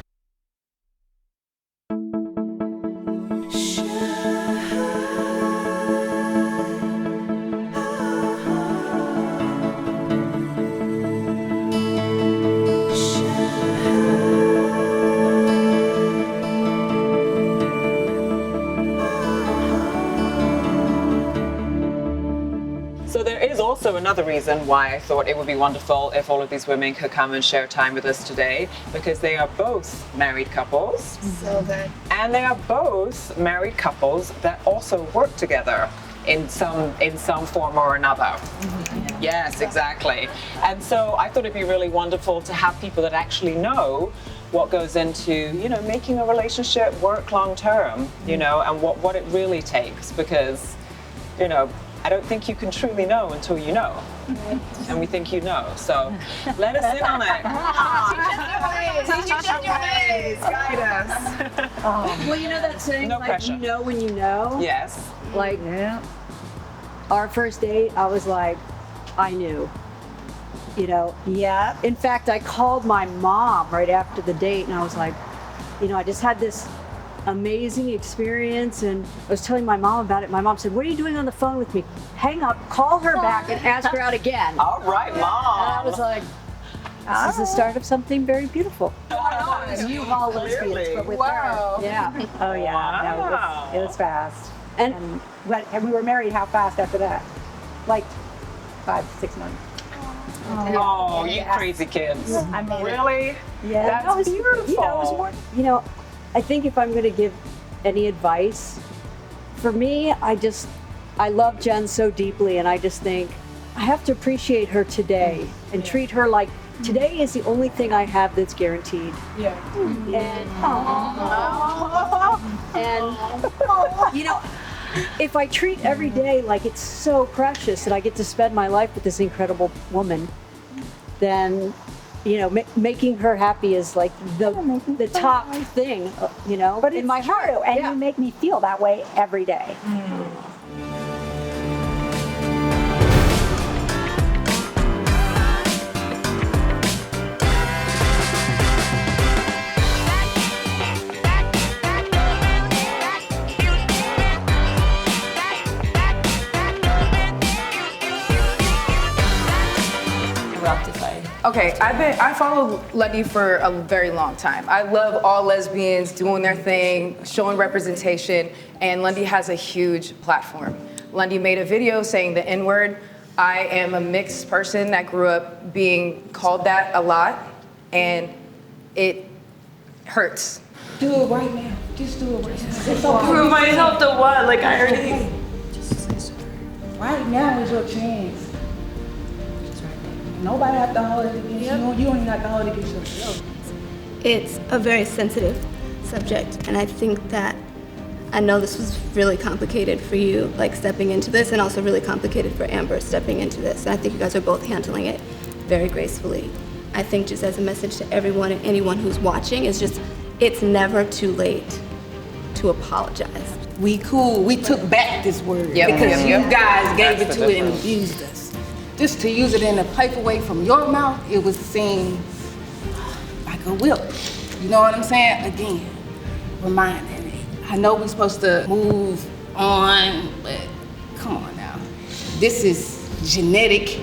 So there is also another reason why I thought it would be wonderful if all of these women could come and share time with us today, because they are both married couples. So good. And they are both married couples that also work together in some form or another. Yes, exactly. And so I thought it'd be really wonderful to have people that actually know what goes into, you know, making a relationship work long term, you know, and what it really takes, because, you know, I don't think you can truly know until you know. And we think you know. So let us in on it. Teach us your ways. Guide us. Well, you know that saying, No like, pressure. you know when you know? Yes. Like, our first date, I was like, I knew. You know? Yeah. In fact, I called my mom right after the date, and I was like, you know, I just had this amazing experience, and I was telling my mom about it. My mom said, what are you doing on the phone with me? Hang up, call her back, and ask her out again. All right, Mom. And I was like, this is the start of something very beautiful. You all lesbians, but with her. Yeah. Oh yeah. No, it was fast. And we were married how fast after that? Like 5-6 months. Oh, you crazy kids. I mean, really? Yeah. That's beautiful. You know, it was more, you know, I think if I'm going to give any advice, for me, I love Jen so deeply, and I just think I have to appreciate her today and treat her like today is the only thing I have that's guaranteed. Yeah. And you know, if I treat every day like it's so precious and I get to spend my life with this incredible woman, then, you know, making her happy is like the top thing, you know, but in it's my true, heart. and you make me feel that way every day. Okay, I follow Lundy for a very long time. I love all lesbians doing their thing, showing representation, and Lundy has a huge platform. Lundy made a video saying the N-word. I am a mixed person that grew up being called that a lot, and it hurts. Do it right now. Just do it right now. Prove myself to what? Like I already. Right now is your chance. Nobody have to hold it against you. You don't even have to hold it against yourself. It's a very sensitive subject, and I think that I know this was really complicated for you, like stepping into this, and also really complicated for Amber stepping into this. And I think you guys are both handling it very gracefully. I think just as a message to everyone and anyone who's watching is just, it's never too late to apologize. We cool. We took back this word because you guys gave it to it and abused us. Just to use it in a playful way from your mouth, it was seen like a whip. You know what I'm saying? Again, reminding me. I know we're supposed to move on, but come on now. This is genetic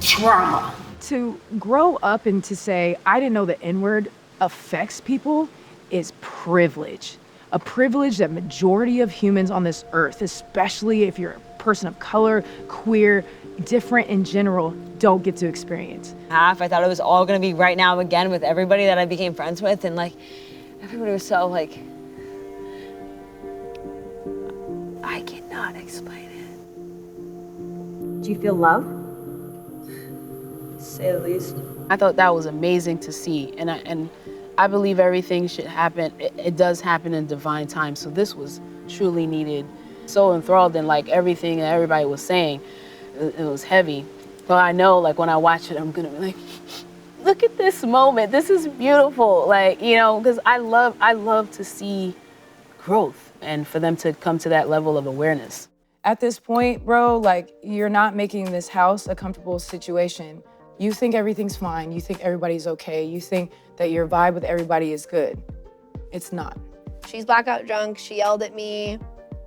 trauma. To grow up and to say, I didn't know the N-word affects people is privilege. A privilege that majority of humans on this earth, especially if you're a person of color, queer, different in general, don't get to experience. I thought it was all gonna be right now again with everybody that I became friends with, and like, everybody was so like, I cannot explain it. Do you feel love? To say the least. I thought that was amazing to see, and I believe everything should happen. It does happen in divine time, so this was truly needed. So enthralled in like everything that everybody was saying. it was heavy. So I know, like, when I watch it, I'm gonna be like, look at this moment. This is beautiful. Like, you know, because I love to see growth and for them to come to that level of awareness. At this point, bro, like, you're not making this house a comfortable situation. You think everything's fine. You think everybody's okay. You think that your vibe with everybody is good. It's not. She's blackout drunk. She yelled at me.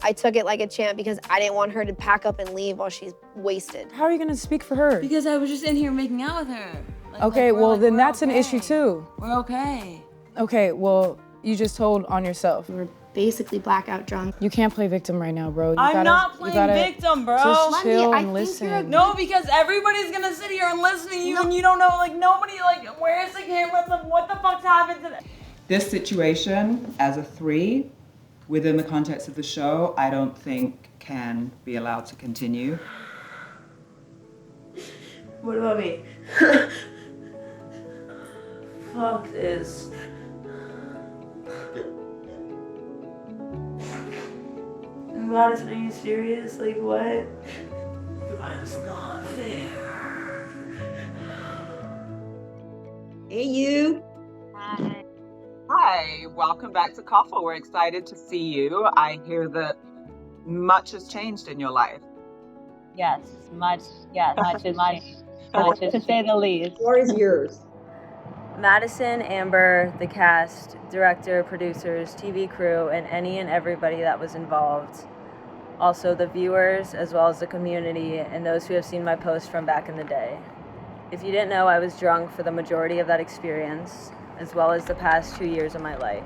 I took it like a champ because I didn't want her to pack up and leave while she's wasted. How are you gonna speak for her? Because I was just in here making out with her. Okay, well, then that's an issue too. We're okay. Okay, well, you just told on yourself. We're basically blackout drunk. You can't play victim right now, bro. I'm not playing victim, bro. Just chill and listen. No, because everybody's gonna sit here and listen to you and you don't know, like, nobody, like, where's the camera? What the fuck's happened today? This situation, as a 3, within the context of the show, I don't think can be allowed to continue. What about me? Fuck this. Madison, are you serious? Like, what? That's not fair. Hey, you. Hi, welcome back to COFL. We're excited to see you. I hear that much has changed in your life. Yes, much to say the least. The floor is yours. Madison, Amber, the cast, director, producers, TV crew, and any and everybody that was involved. Also the viewers, as well as the community, and those who have seen my posts from back in the day. If you didn't know, I was drunk for the majority of that experience, as well as the past 2 years of my life.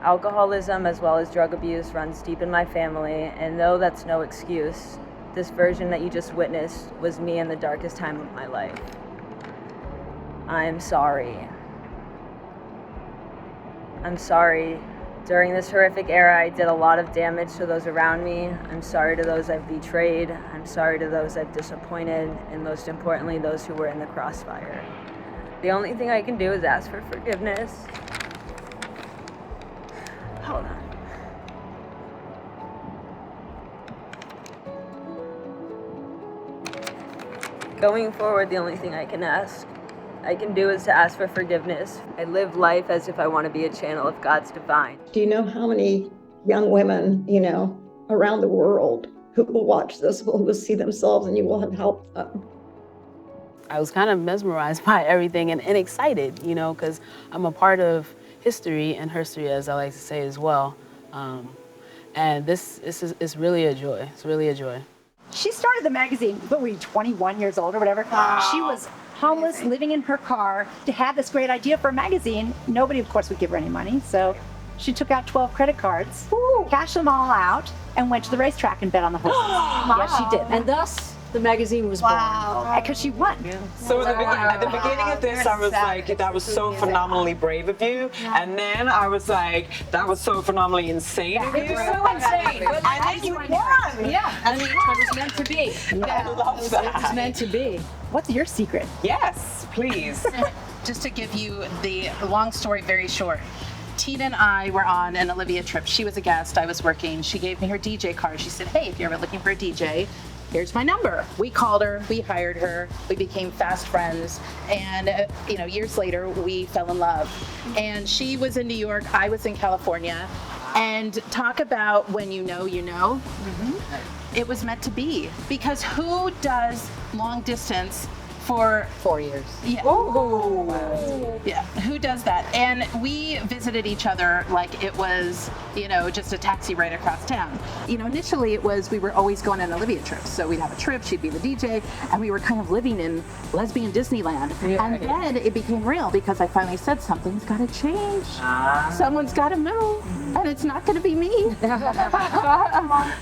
Alcoholism, as well as drug abuse, runs deep in my family, and though that's no excuse, this version that you just witnessed was me in the darkest time of my life. I'm sorry. I'm sorry. During this horrific era, I did a lot of damage to those around me. I'm sorry to those I've betrayed. I'm sorry to those I've disappointed, and most importantly, those who were in the crossfire. The only thing I can do is ask for forgiveness. Hold on. Going forward, the only thing I can do is to ask for forgiveness. I live life as if I want to be a channel of God's divine. Do you know how many young women, around the world who will watch this will see themselves and you will have helped them? I was kind of mesmerized by everything and excited, because I'm a part of history and herstory, as I like to say as well. And this is really a joy. It's really a joy. She started the magazine, what were you, 21 years old or whatever? Wow. She was homeless, living in her car, to have this great idea for a magazine. Nobody, of course, would give her any money, so she took out 12 credit cards, cashed them all out, and went to the racetrack and bet on the horses. Yes, she did. And thus, the magazine was born. Because she won. So at the beginning of this, I was like, that was so phenomenally brave of you. And then I was like, that was so phenomenally insane of you. It was so insane. And then you won. Yeah, I mean, it was meant to be. I love that. It's meant to be. What's your secret? Yes, please. Just to give you the long story very short. Tina and I were on an Olivia trip. She was a guest, I was working. She gave me her DJ card. She said, hey, if you're ever looking for a DJ, here's my number. We called her, we hired her, we became fast friends, and years later we fell in love. And she was in New York, I was in California, and talk about when you know, you know. It was meant to be, because who does long distance for 4 years? Yeah. Yeah. Who does that? And we visited each other like it was, just a taxi right across town. Initially it was we were always going on Olivia trips. So we'd have a trip, she'd be the DJ, and we were kind of living in lesbian Disneyland. And then it became real because I finally said something's got to change. Someone's got to move, and it's not going to be me.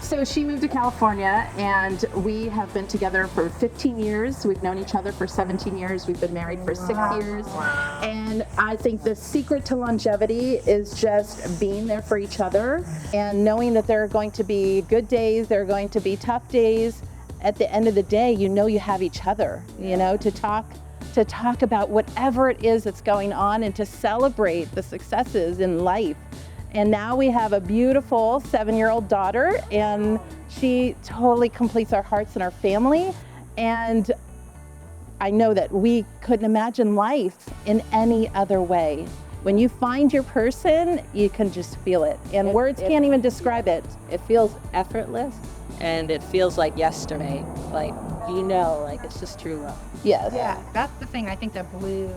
So she moved to California, and we have been together for 15 years. We've known each other for 17 years. We've been married for 6 years. And I think the secret to longevity is just being there for each other and knowing that there are going to be good days, there are going to be tough days. At the end of the day, you have each other, to talk about whatever it is that's going on and to celebrate the successes in life. And now we have a beautiful 7-year-old daughter, and she totally completes our hearts and our family. And I know that we couldn't imagine life in any other way. When you find your person, you can just feel it. And words can't even describe it. It feels effortless, and it feels like yesterday. Like, like it's just true love. Yes. Yeah, that's the thing I think that blew,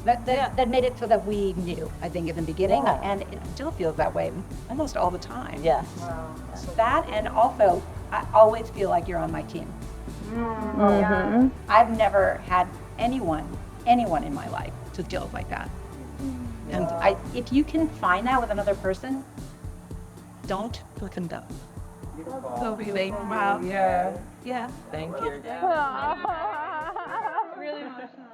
that made it so that we knew, I think, in the beginning, and it still feels that way almost all the time. Yes. That, and also, I always feel like you're on my team. Mm-hmm. I've never had anyone in my life to feel like that. And if you can find that with another person, don't fucking go. So really, wow. Yeah. Yeah. Thank you. Really emotional.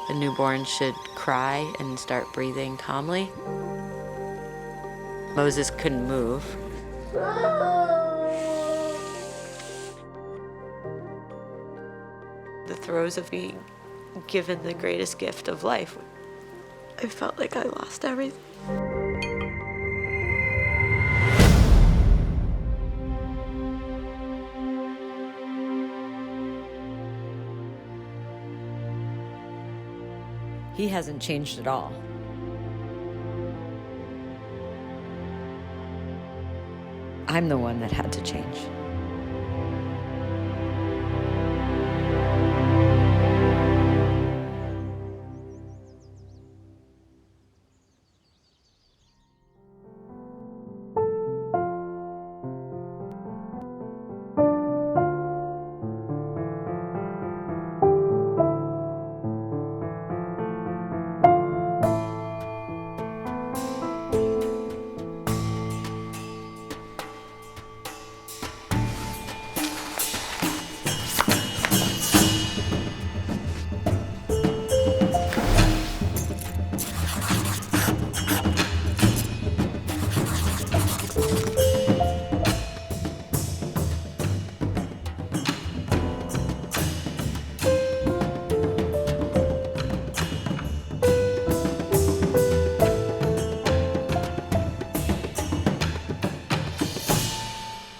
A newborn should cry and start breathing calmly. Moses couldn't move. The throes of being given the greatest gift of life, I felt like I lost everything. He hasn't changed at all. I'm the one that had to change.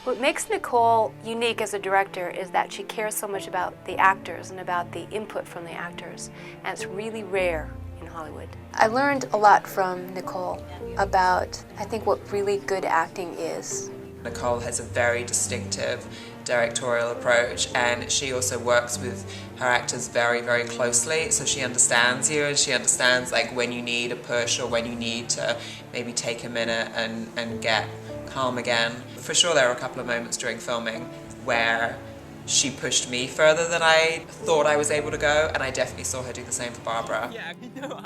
What makes Nicole unique as a director is that she cares so much about the actors and about the input from the actors, and it's really rare in Hollywood. I learned a lot from Nicole about, I think, what really good acting is. Nicole has a very distinctive directorial approach, and she also works with her actors very, very closely, so she understands you, and she understands like when you need a push or when you need to maybe take a minute and get calm again. For sure there were a couple of moments during filming where she pushed me further than I thought I was able to go, and I definitely saw her do the same for Barbara. Yeah,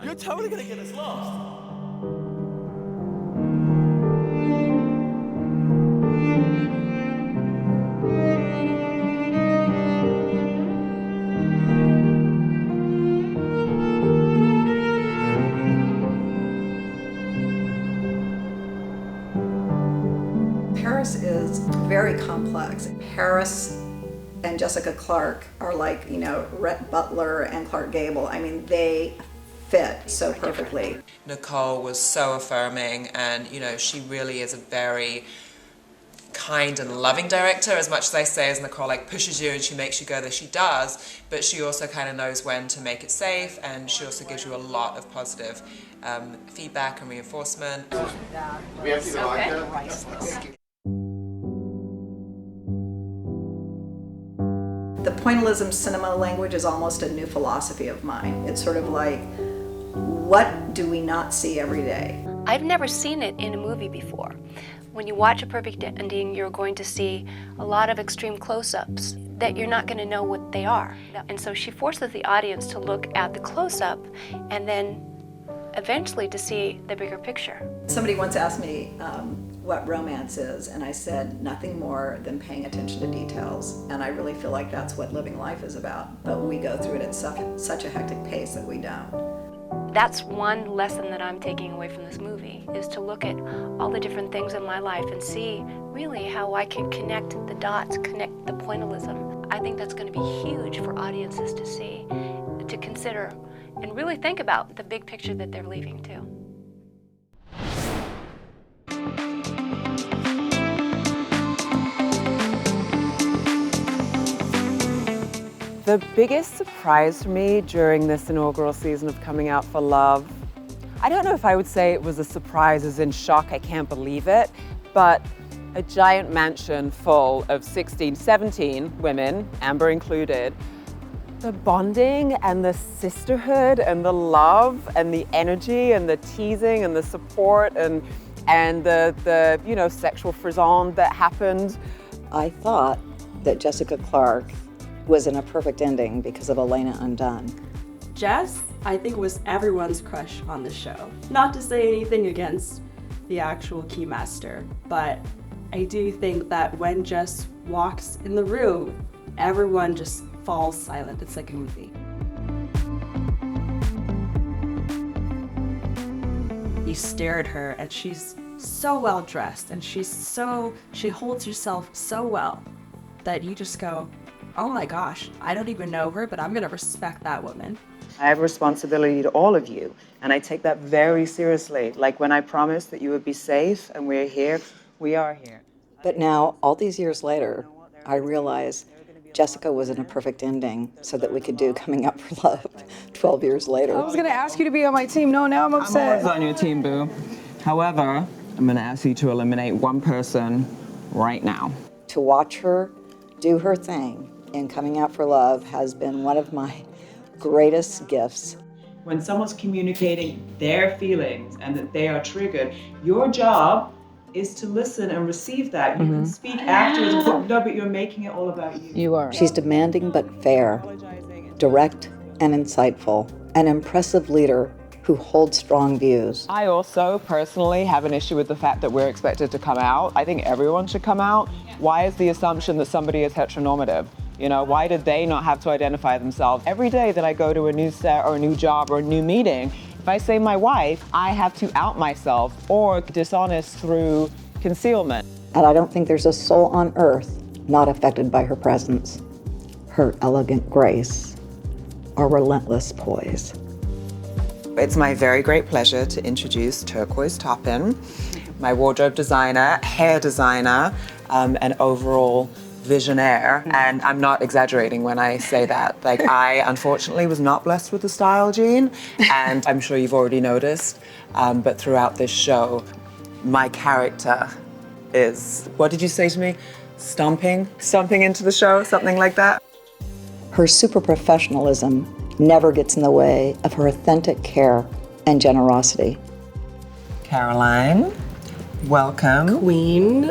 you're totally gonna get us lost. Paris is very complex. Paris and Jessica Clarke are like, Rhett Butler and Clark Gable. I mean, they fit so perfectly. Nicole was so affirming, and she really is a very kind and loving director. As much as I say, as Nicole like pushes you and she makes you go there, she does, but she also kind of knows when to make it safe, and she also gives you a lot of positive feedback and reinforcement. We have to see the vodka. The pointillism cinema language is almost a new philosophy of mine. It's sort of like, what do we not see every day? I've never seen it in a movie before. When you watch A Perfect Ending, you're going to see a lot of extreme close-ups that you're not going to know what they are. And so she forces the audience to look at the close-up and then eventually to see the bigger picture. Somebody once asked me what romance is, and I said nothing more than paying attention to details. And I really feel like that's what living life is about, but we go through it at such a hectic pace that we don't. That's one lesson that I'm taking away from this movie, is to look at all the different things in my life and see really how I can connect the dots, connect the pointillism. I think that's going to be huge for audiences to see, to consider and really think about the big picture that they're leaving too. The biggest surprise for me during this inaugural season of Coming Out for Love, I don't know if I would say it was a surprise as in shock, I can't believe it, but a giant mansion full of 16, 17 women, Amber included, the bonding and the sisterhood and the love and the energy and the teasing and the support and the you know, sexual frisson that happened. I thought that Jessica Clarke was in a perfect ending because of Elena Undone. Jess, I think, was everyone's crush on the show. Not to say anything against the actual Keymaster, but I do think that when Jess walks in the room, everyone just falls silent. It's like a movie. You stare at her and she's so well dressed and she holds herself so well that you just go, oh my gosh, I don't even know her, but I'm gonna respect that woman. I have a responsibility to all of you, and I take that very seriously. Like when I promised that you would be safe and we're here, we are here. But now, all these years later, I realize Jessica was in a perfect ending so that we could do Coming Out for Love 12 years later. I was gonna ask you to be on my team. No, now I'm upset. I'm always on your team, boo. However, I'm gonna ask you to eliminate one person right now. To watch her do her thing in Coming Out for Love has been one of my greatest gifts. When someone's communicating their feelings and that they are triggered, your job is to listen and receive that. You can speak afterwards, but you're making it all about you. You are. She's demanding but fair, direct and insightful, an impressive leader who holds strong views. I also personally have an issue with the fact that we're expected to come out. I think everyone should come out. Why is the assumption that somebody is heteronormative? You know, why did they not have to identify themselves? Every day that I go to a new set or a new job or a new meeting, if I say my wife, I have to out myself or dishonest through concealment. And I don't think there's a soul on earth not affected by her presence, her elegant grace, or relentless poise. It's my very great pleasure to introduce Turquoise Toppin, my wardrobe designer, hair designer, and overall visionaire. And I'm not exaggerating when I say that. Like, I unfortunately was not blessed with the style gene, and I'm sure you've already noticed, but throughout this show, my character is, what did you say to me? Stomping into the show, something like that? Her super professionalism never gets in the way of her authentic care and generosity. Caroline, welcome. Queen.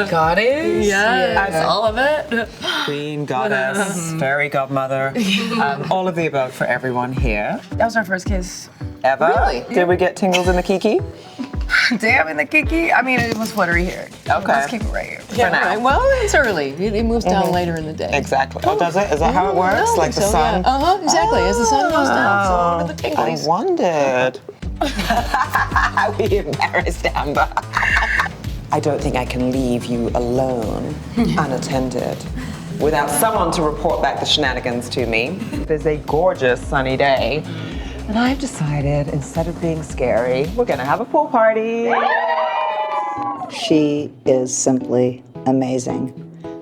Goddess. Yes, all of it. Queen, goddess, fairy godmother, all of the above for everyone here. That was our first kiss. Ever? Really? Did we get tingles in the kiki? Damn, in the kiki? I mean, it was fluttery here. Okay. Let's keep it right here. For now. Right. Well, it's early. It moves down later in the day. Exactly. Oh, does it? Is that how it works? Like the sun? Yeah. Uh-huh, exactly. As the sun goes down, so on to the tinglies. I wondered. We embarrassed Amber. I don't think I can leave you alone, unattended, without someone to report back the shenanigans to me. There's a gorgeous sunny day, and I've decided, instead of being scary, we're gonna have a pool party. She is simply amazing.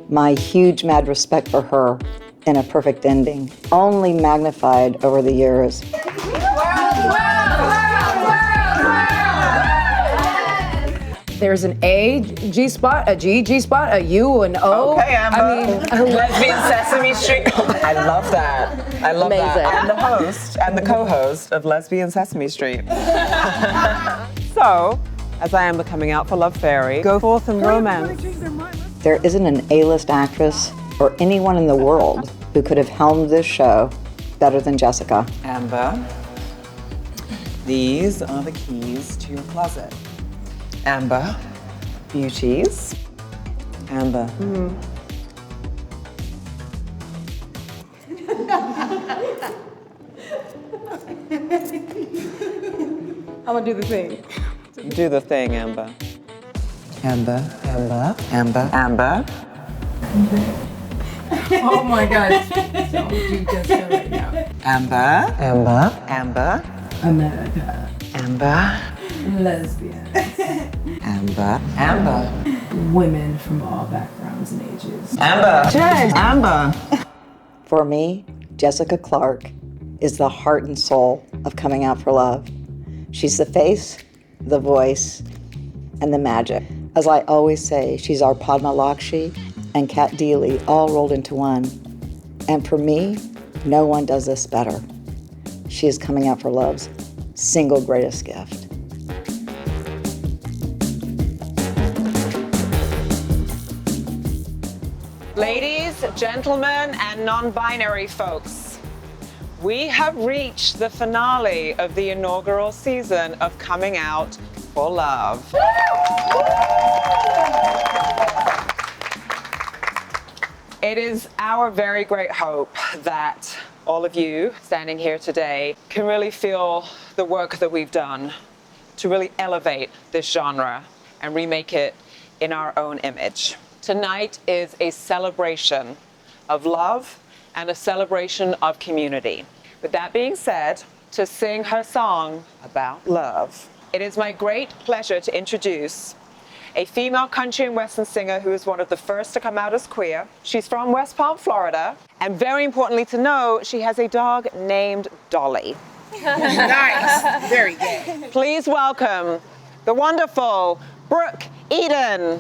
My huge mad respect for her in a perfect ending, only magnified over the years. There's an A G spot, a G spot, a U, an O. Okay, Amber. I mean, Lesbian Sesame Street. I love that. I love that. I'm the host and the co-host of Lesbian Sesame Street. So, as I am the Coming Out for Love fairy, go forth and romance. There isn't an A-list actress or anyone in the world who could have helmed this show better than Jessica. Amber, these are the keys to your closet. Amber, beauties. Amber. I'm gonna do the thing. Do the thing, Amber. Amber, Amber, Amber, Amber. Oh my God. Don't do Jessica right now. Amber. Amber. Amber. America. Amber. Lesbians. Amber. Amber. Women from all backgrounds and ages. Amber. Jess. Amber. For me, Jessica Clarke is the heart and soul of coming out for love. She's the face, the voice, and the magic. As I always say, she's our Padma Lakshmi and Kat Deely all rolled into one. And for me, no one does this better. She is coming out for love's single greatest gift. Ladies, gentlemen, and non-binary folks, we have reached the finale of the inaugural season of Coming Out for Love. It is our very great hope that all of you standing here today can really feel the work that we've done to really elevate this genre and remake it in our own image. Tonight is a celebration of love and a celebration of community. With that being said, to sing her song about love, it is my great pleasure to introduce a female country and western singer who is one of the first to come out as queer. She's from West Palm, Florida, and very importantly to know, she has a dog named Dolly. Nice, very gay. Please welcome the wonderful Brooke Eden.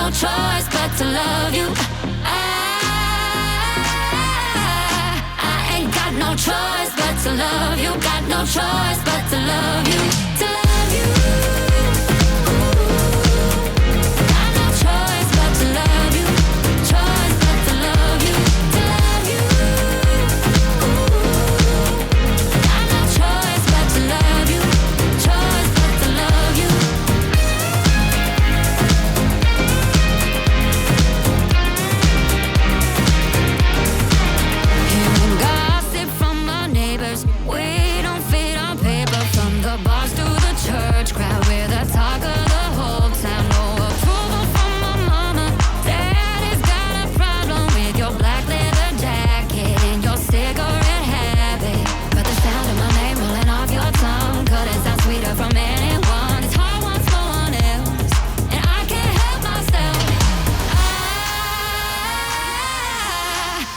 Choice but to love you. I ain't got no choice but to love you. Got no choice but to love you. To love you. Got no choice but to love you. Choice but to love you. To love you. Got no choice but to love you. Choice but to love you. We don't fit on paper, from the bars to the church crowd. We're the talk of the whole town. No approval from my mama. Daddy's got a problem with your black leather jacket and your cigarette habit. But the sound of my name rolling off your tongue couldn't sound sweeter from anyone. This heart wants no one else, and I can't help myself.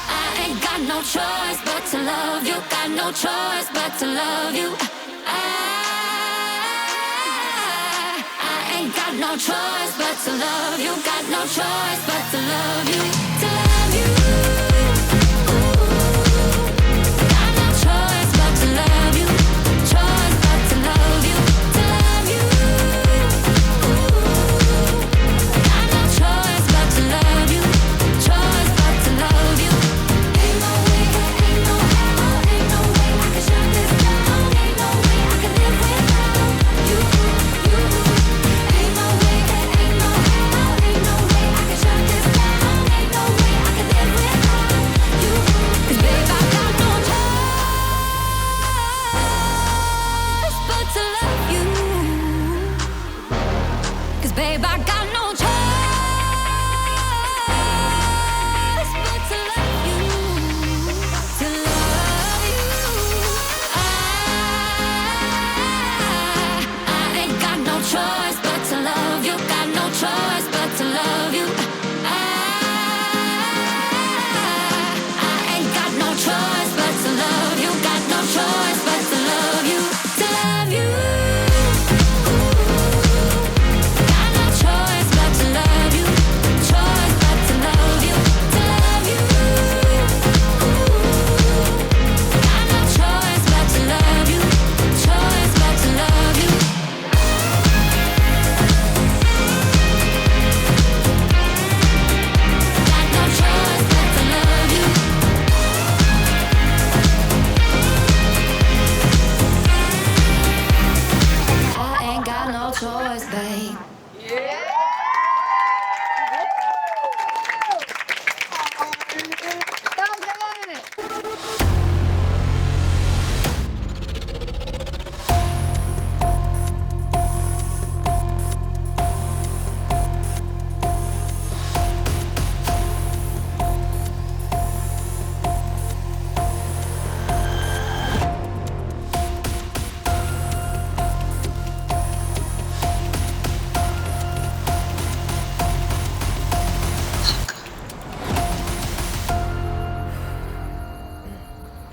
I ain't got no choice but to love you. Got no choice but to love you. I ain't got no choice but to love you. Got no choice but to love you. To love you. Got no choice but to love you. Choice but to love you. To love you. Got no choice but to love you. Choice but to love you. Ain't no way, ain't no how, ain't no way I can shut this down. Ain't no way I can live without you. Ain't no way, ain't no how, ain't no way I can shut this down. Ain't no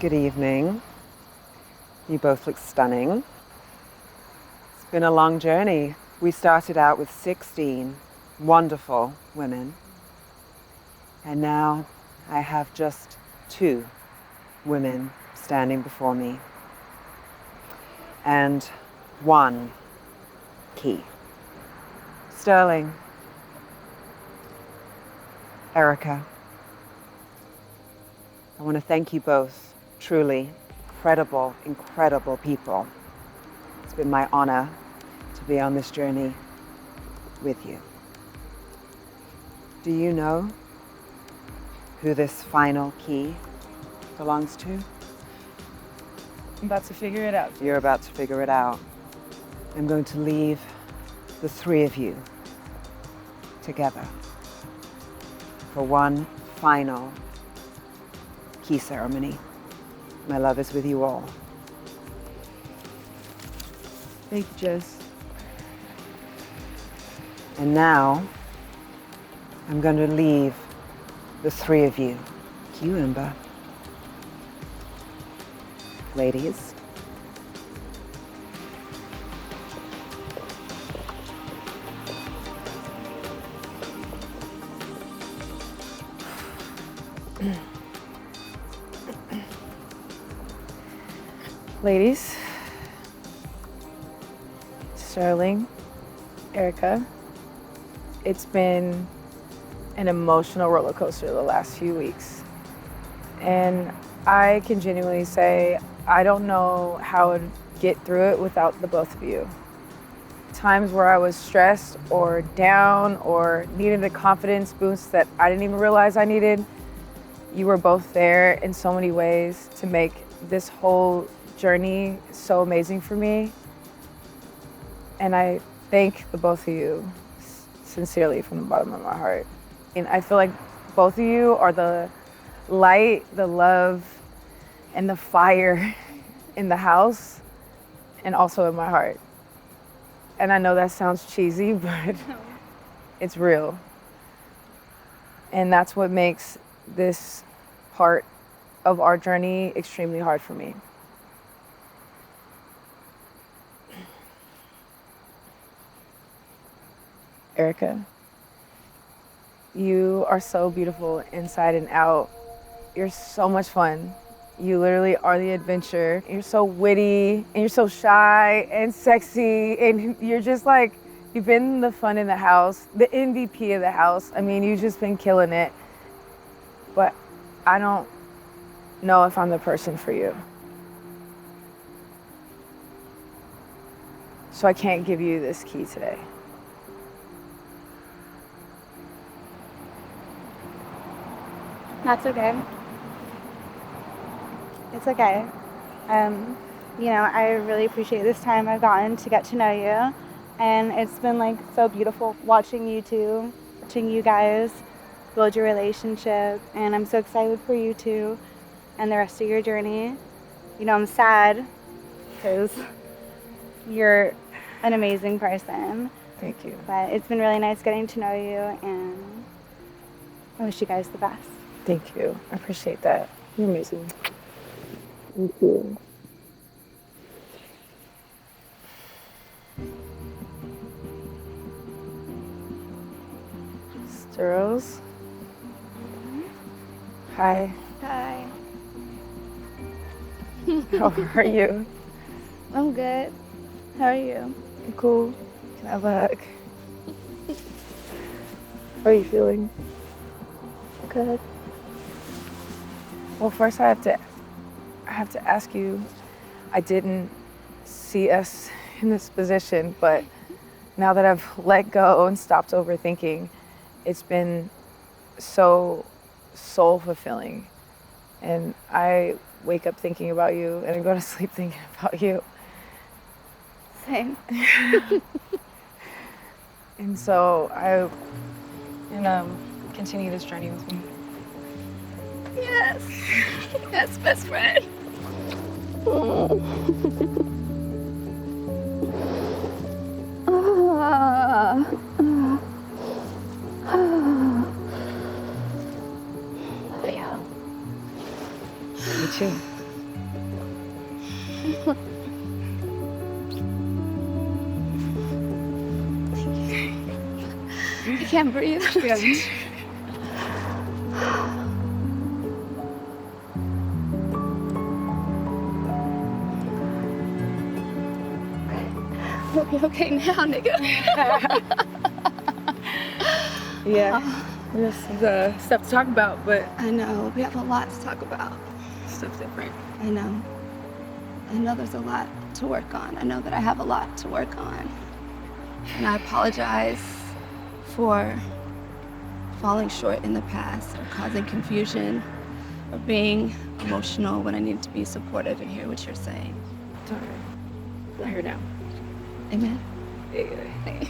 Good evening. You both look stunning. It's been a long journey. We started out with 16 wonderful women, and now I have just 2 women standing before me, and 1 key. Sterling, Erica, I want to thank you both. Truly incredible, incredible people. It's been my honor to be on this journey with you. Do you know who this final key belongs to? I'm about to figure it out. You're about to figure it out. I'm going to leave the 3 of you together for one final key ceremony. My love is with you all. Thank you, Jess. And now, I'm going to leave the 3 of you. You, Amber. Ladies. Ladies, Sterling, Erica, it's been an emotional roller coaster the last few weeks. And I can genuinely say, I don't know how I'd get through it without the both of you. Times where I was stressed or down or needed a confidence boost that I didn't even realize I needed, you were both there in so many ways to make this whole journey so amazing for me. And I thank the both of you sincerely from the bottom of my heart. And I feel like both of you are the light, the love, and the fire in the house and also in my heart. And I know that sounds cheesy, but it's real. And that's what makes this part of our journey extremely hard for me. Erica, you are so beautiful inside and out. You're so much fun. You literally are the adventure. You're so witty, and you're so shy and sexy, and you're just like, you've been the fun in the house, the MVP of the house. I mean, you've just been killing it. But I don't know if I'm the person for you. So I can't give you this key today. That's okay. It's okay. You know, I really appreciate this time I've gotten to get to know you. And it's been like so beautiful watching you two, watching you guys build your relationship. And I'm so excited for you two and the rest of your journey. You know, I'm sad because you're an amazing person. Thank you. But it's been really nice getting to know you, and I wish you guys the best. Thank you. I appreciate that. You're amazing. Thank you. Sterls. Hi. Hi. How are you? I'm good. How are you? I'm cool. Can I have a hug? How are you feeling? Good. Well, first I have to ask you, I didn't see us in this position, but now that I've let go and stopped overthinking, it's been so soul fulfilling. And I wake up thinking about you and I go to sleep thinking about you. Same. And so I continue this journey with me. Yes. Yes, best friend. Love you. Me too. I can't breathe. We'll be okay now, nigga. Yeah. There's stuff to talk about, but I know, we have a lot to talk about. stuff's different. I know. I know there's a lot to work on. I know that I have a lot to work on. And I apologize for falling short in the past, or causing confusion, or being emotional when I need to be supportive and hear what you're saying. It's all right. We're here now. Amen. Yeah.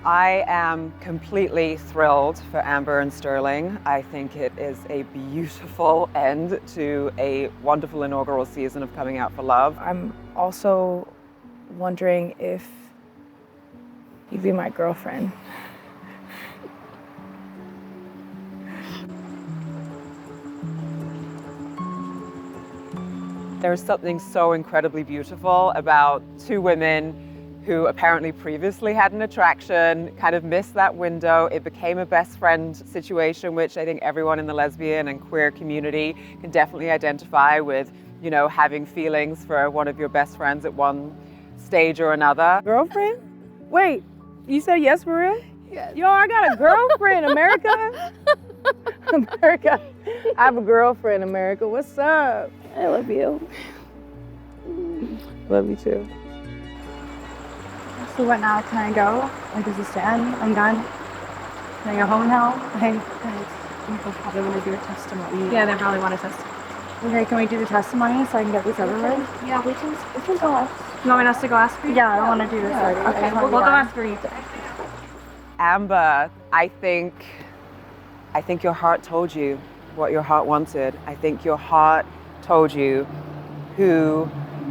I am completely thrilled for Amber and Sterling. I think it is a beautiful end to a wonderful inaugural season of Coming Out for Love. I'm also wondering if you'd be my girlfriend. There's something so incredibly beautiful about two women who apparently previously had an attraction, kind of missed that window. It became a best friend situation, which I think everyone in the lesbian and queer community can definitely identify with, you know, having feelings for one of your best friends at one stage or another. Girlfriend? Wait, you said yes, Maria? Yes. Yo, I got a girlfriend, America. America. I have a girlfriend, America. What's up? I love you. Love you too. So what now? Can I go? Like, is this done? I'm done. Can I go home now? Okay. People probably want to do a testimony. Yeah, they probably want a testimony. Okay, can we do the testimony so I can get this over with? Yeah, we can go ask. You want us to go ask for you? Yeah, I want to do this already. Okay, we'll go ask for you. Amber, I think your heart told you what your heart wanted. I think your heart told you who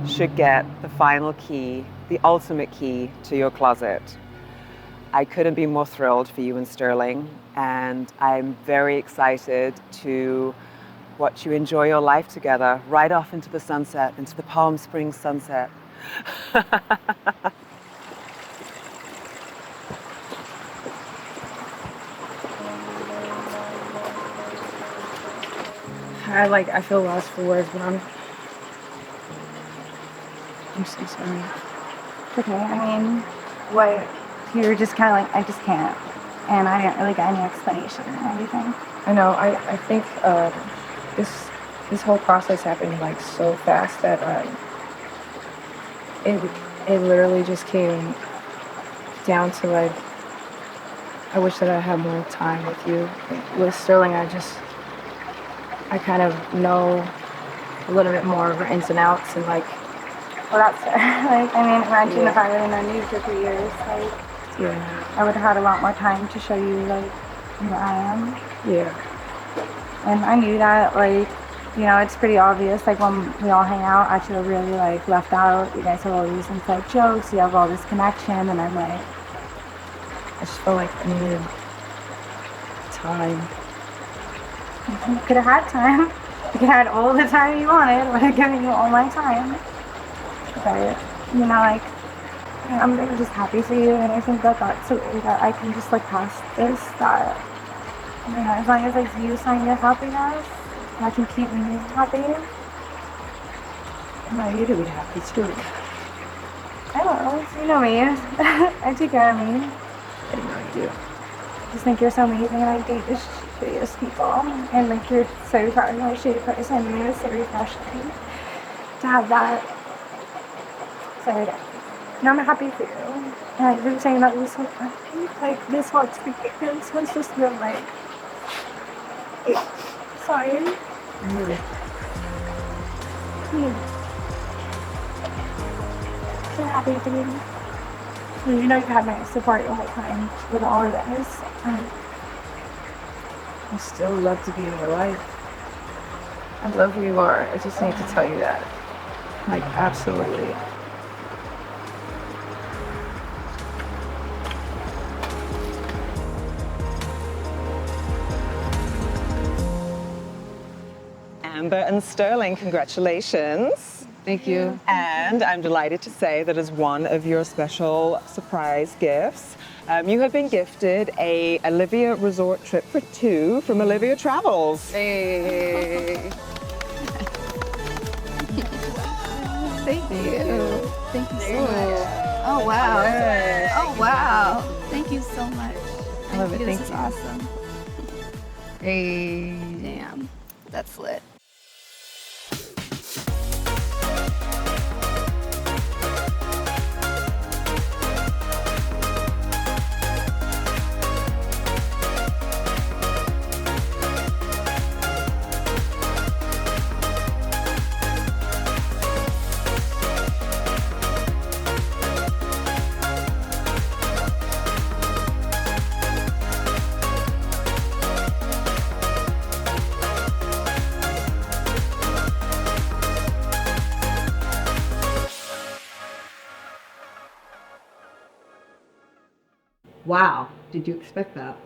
should get the final key, the ultimate key to your closet. I couldn't be more thrilled for you and Sterling, and I'm very excited to watch you enjoy your life together, right off into the sunset, into the Palm Springs sunset. I feel lost for words, but I'm so sorry. Okay, I mean, what, you were just kind of like, I just can't. And I didn't really get any explanation or anything. I know, I think this whole process happened like so fast that it literally just came down to like, I wish that I had more time with you. With Sterling, I kind of know a little bit more of her ins and outs, and like, well, that's fair. Like, I mean, imagine if I would have known you for 3 years. Like, yeah, I would have had a lot more time to show you, like, who I am. Yeah. And I knew that, like, you know, it's pretty obvious. Like, when we all hang out, I feel really, like, left out. You guys have all these inside jokes. You have all this connection. And I'm like, I just felt like I needed time. You could have had time. You could have had all the time you wanted. I would have given you all my time. But, you know, like, I'm really just happy for you, and I think that that's a way that I can just, like, pass this, that, you know, as long as, like, you find your happiness, I can keep me happy. I want you to be happy, too. I don't know, you know me. I take care of me. I know you do. I just think you're so amazing, and I date the shittiest people, and, like, you're so probably my shitty person, and it's so refreshing to have that. So, And I'm happy for you. And I've been saying that so much. Like, this heart's beating, so it's just been like, sorry. So happy for you. And you know you've had my support the whole time with all of this. I still love to be in your life. I love who you are. I just need to tell you that. Like, absolutely. Amber and Sterling, congratulations. Thank you. And I'm delighted to say that as one of your special surprise gifts, you have been gifted a Olivia resort trip for 2 from Olivia Travels. Hey. Thank you. Thank you so much. Oh, wow. Oh, wow. Thank you so much. I love it. This Thank is you. awesome. Hey. Damn. That's lit. Wow, did you expect that?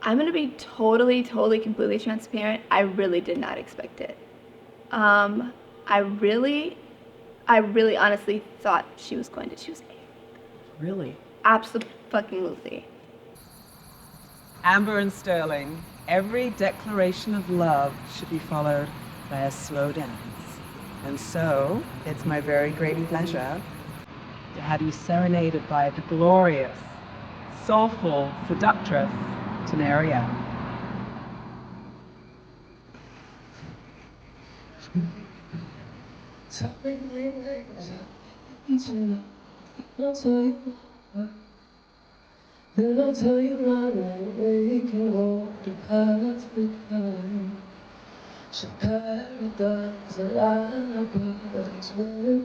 I'm gonna be totally, completely transparent. I really did not expect it. I really honestly thought she was going to choose A. Really? Absolutely. Amber and Sterling, every declaration of love should be followed by a slow dance. And so, it's my very great pleasure to have you serenaded by the glorious, soulful seductress, Tenaria. Then I'll tell you my way, we can walk the path behind. So paradise, a line of paradise, where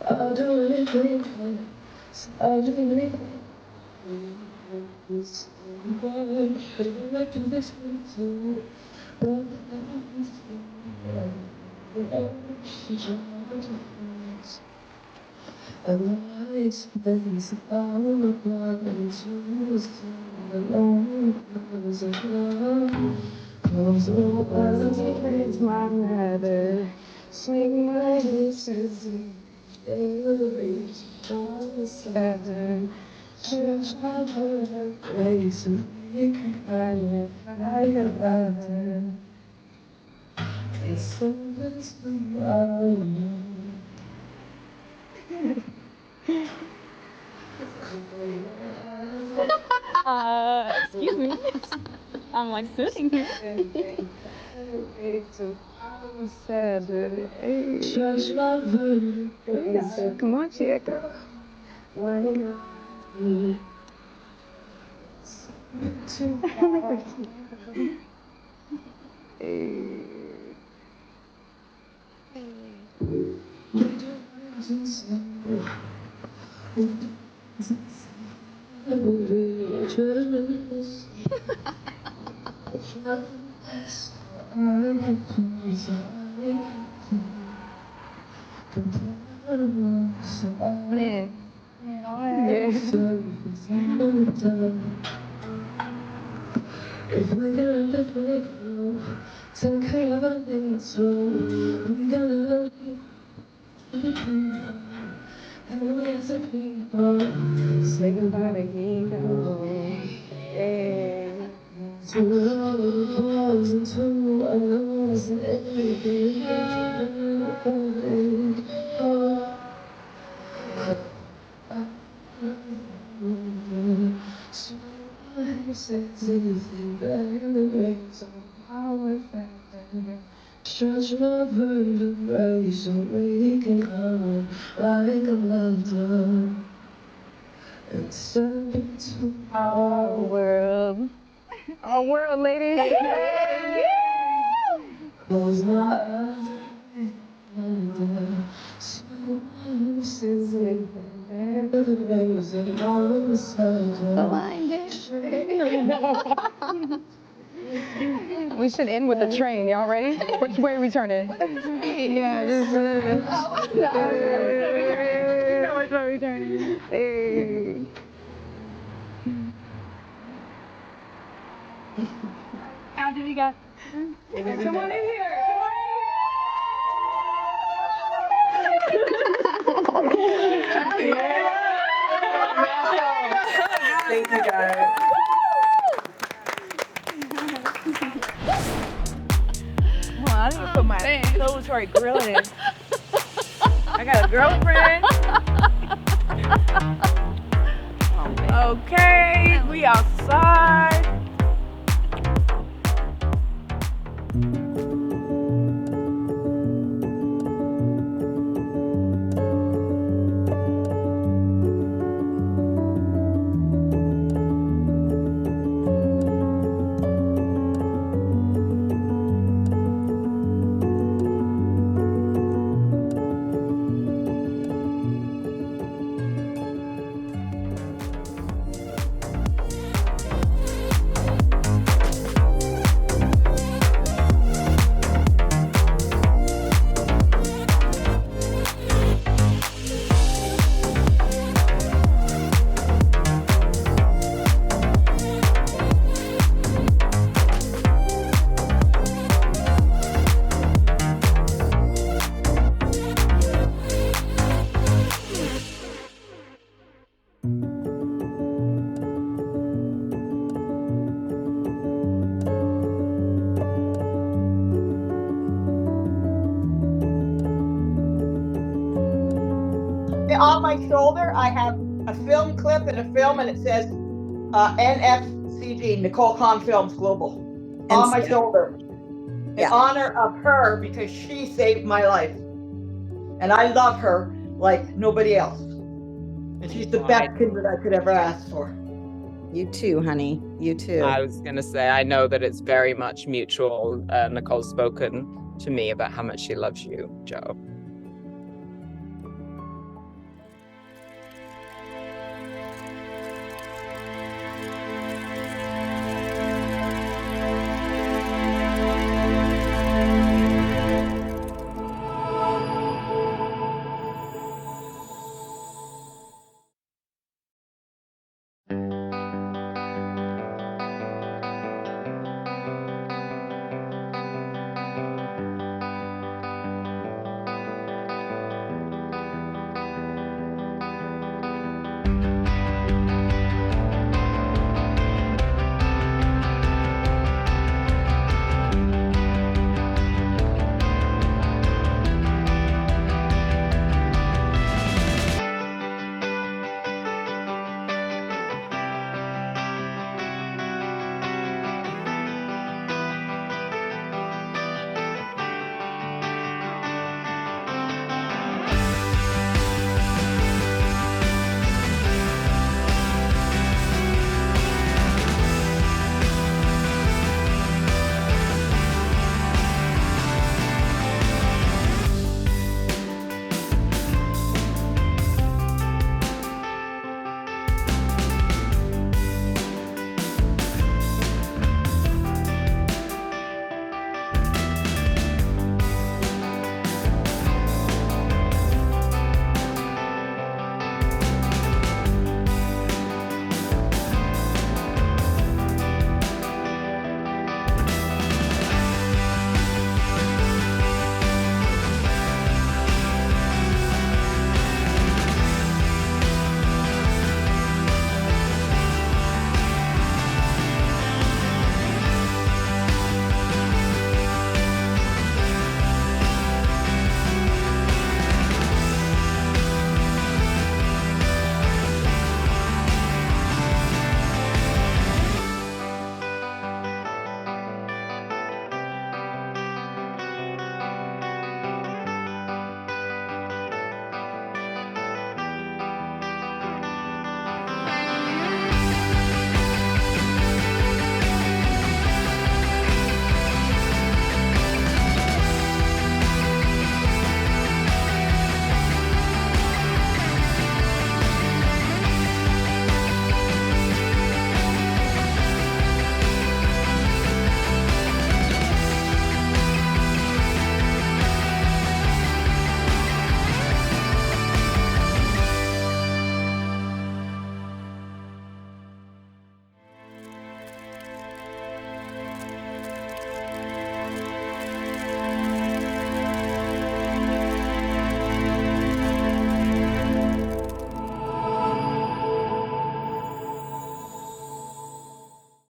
I'll do anything for you, so I'll do anything. But if I do this with you, and the lights blaze all above and choose to alone because of love. Close your eyes, raise my ladder, swing my hips as you reach on the Saturn. Stretch my word, grace and we can find it, fire better. It's so much tomorrow. Excuse me. I'm like sitting here. Come on, chica. If we're gonna let it go, take care of our things, so we gotta let it go. And we as a people, say goodbye to ego. Yeah. To all the falls into our lungs and everything. So I said anything better than the rain, so how was that? stretch my vertebrae so we can hum like a lover and step into our world. Our world, ladies. Close my eyes and someone sits in the rays and all of a sudden We should end with the train. Y'all ready? Which way are we turning? Yeah, just. Which way are we turning? Hey. How did we go? Come on in here. Thank you, guys. Well, I need to put my celebratory grill in. I got a girlfriend. Okay, we outside. On my shoulder, I have a film clip and a film, and it says NFCG, Nicole Conn Films Global, on my shoulder. In honor of her, because she saved my life. And I love her like nobody else. And she's the best kid that I could ever ask for. You too, honey. You too. I was going to say, I know that it's very much mutual. Nicole's spoken to me about how much she loves you, Joe.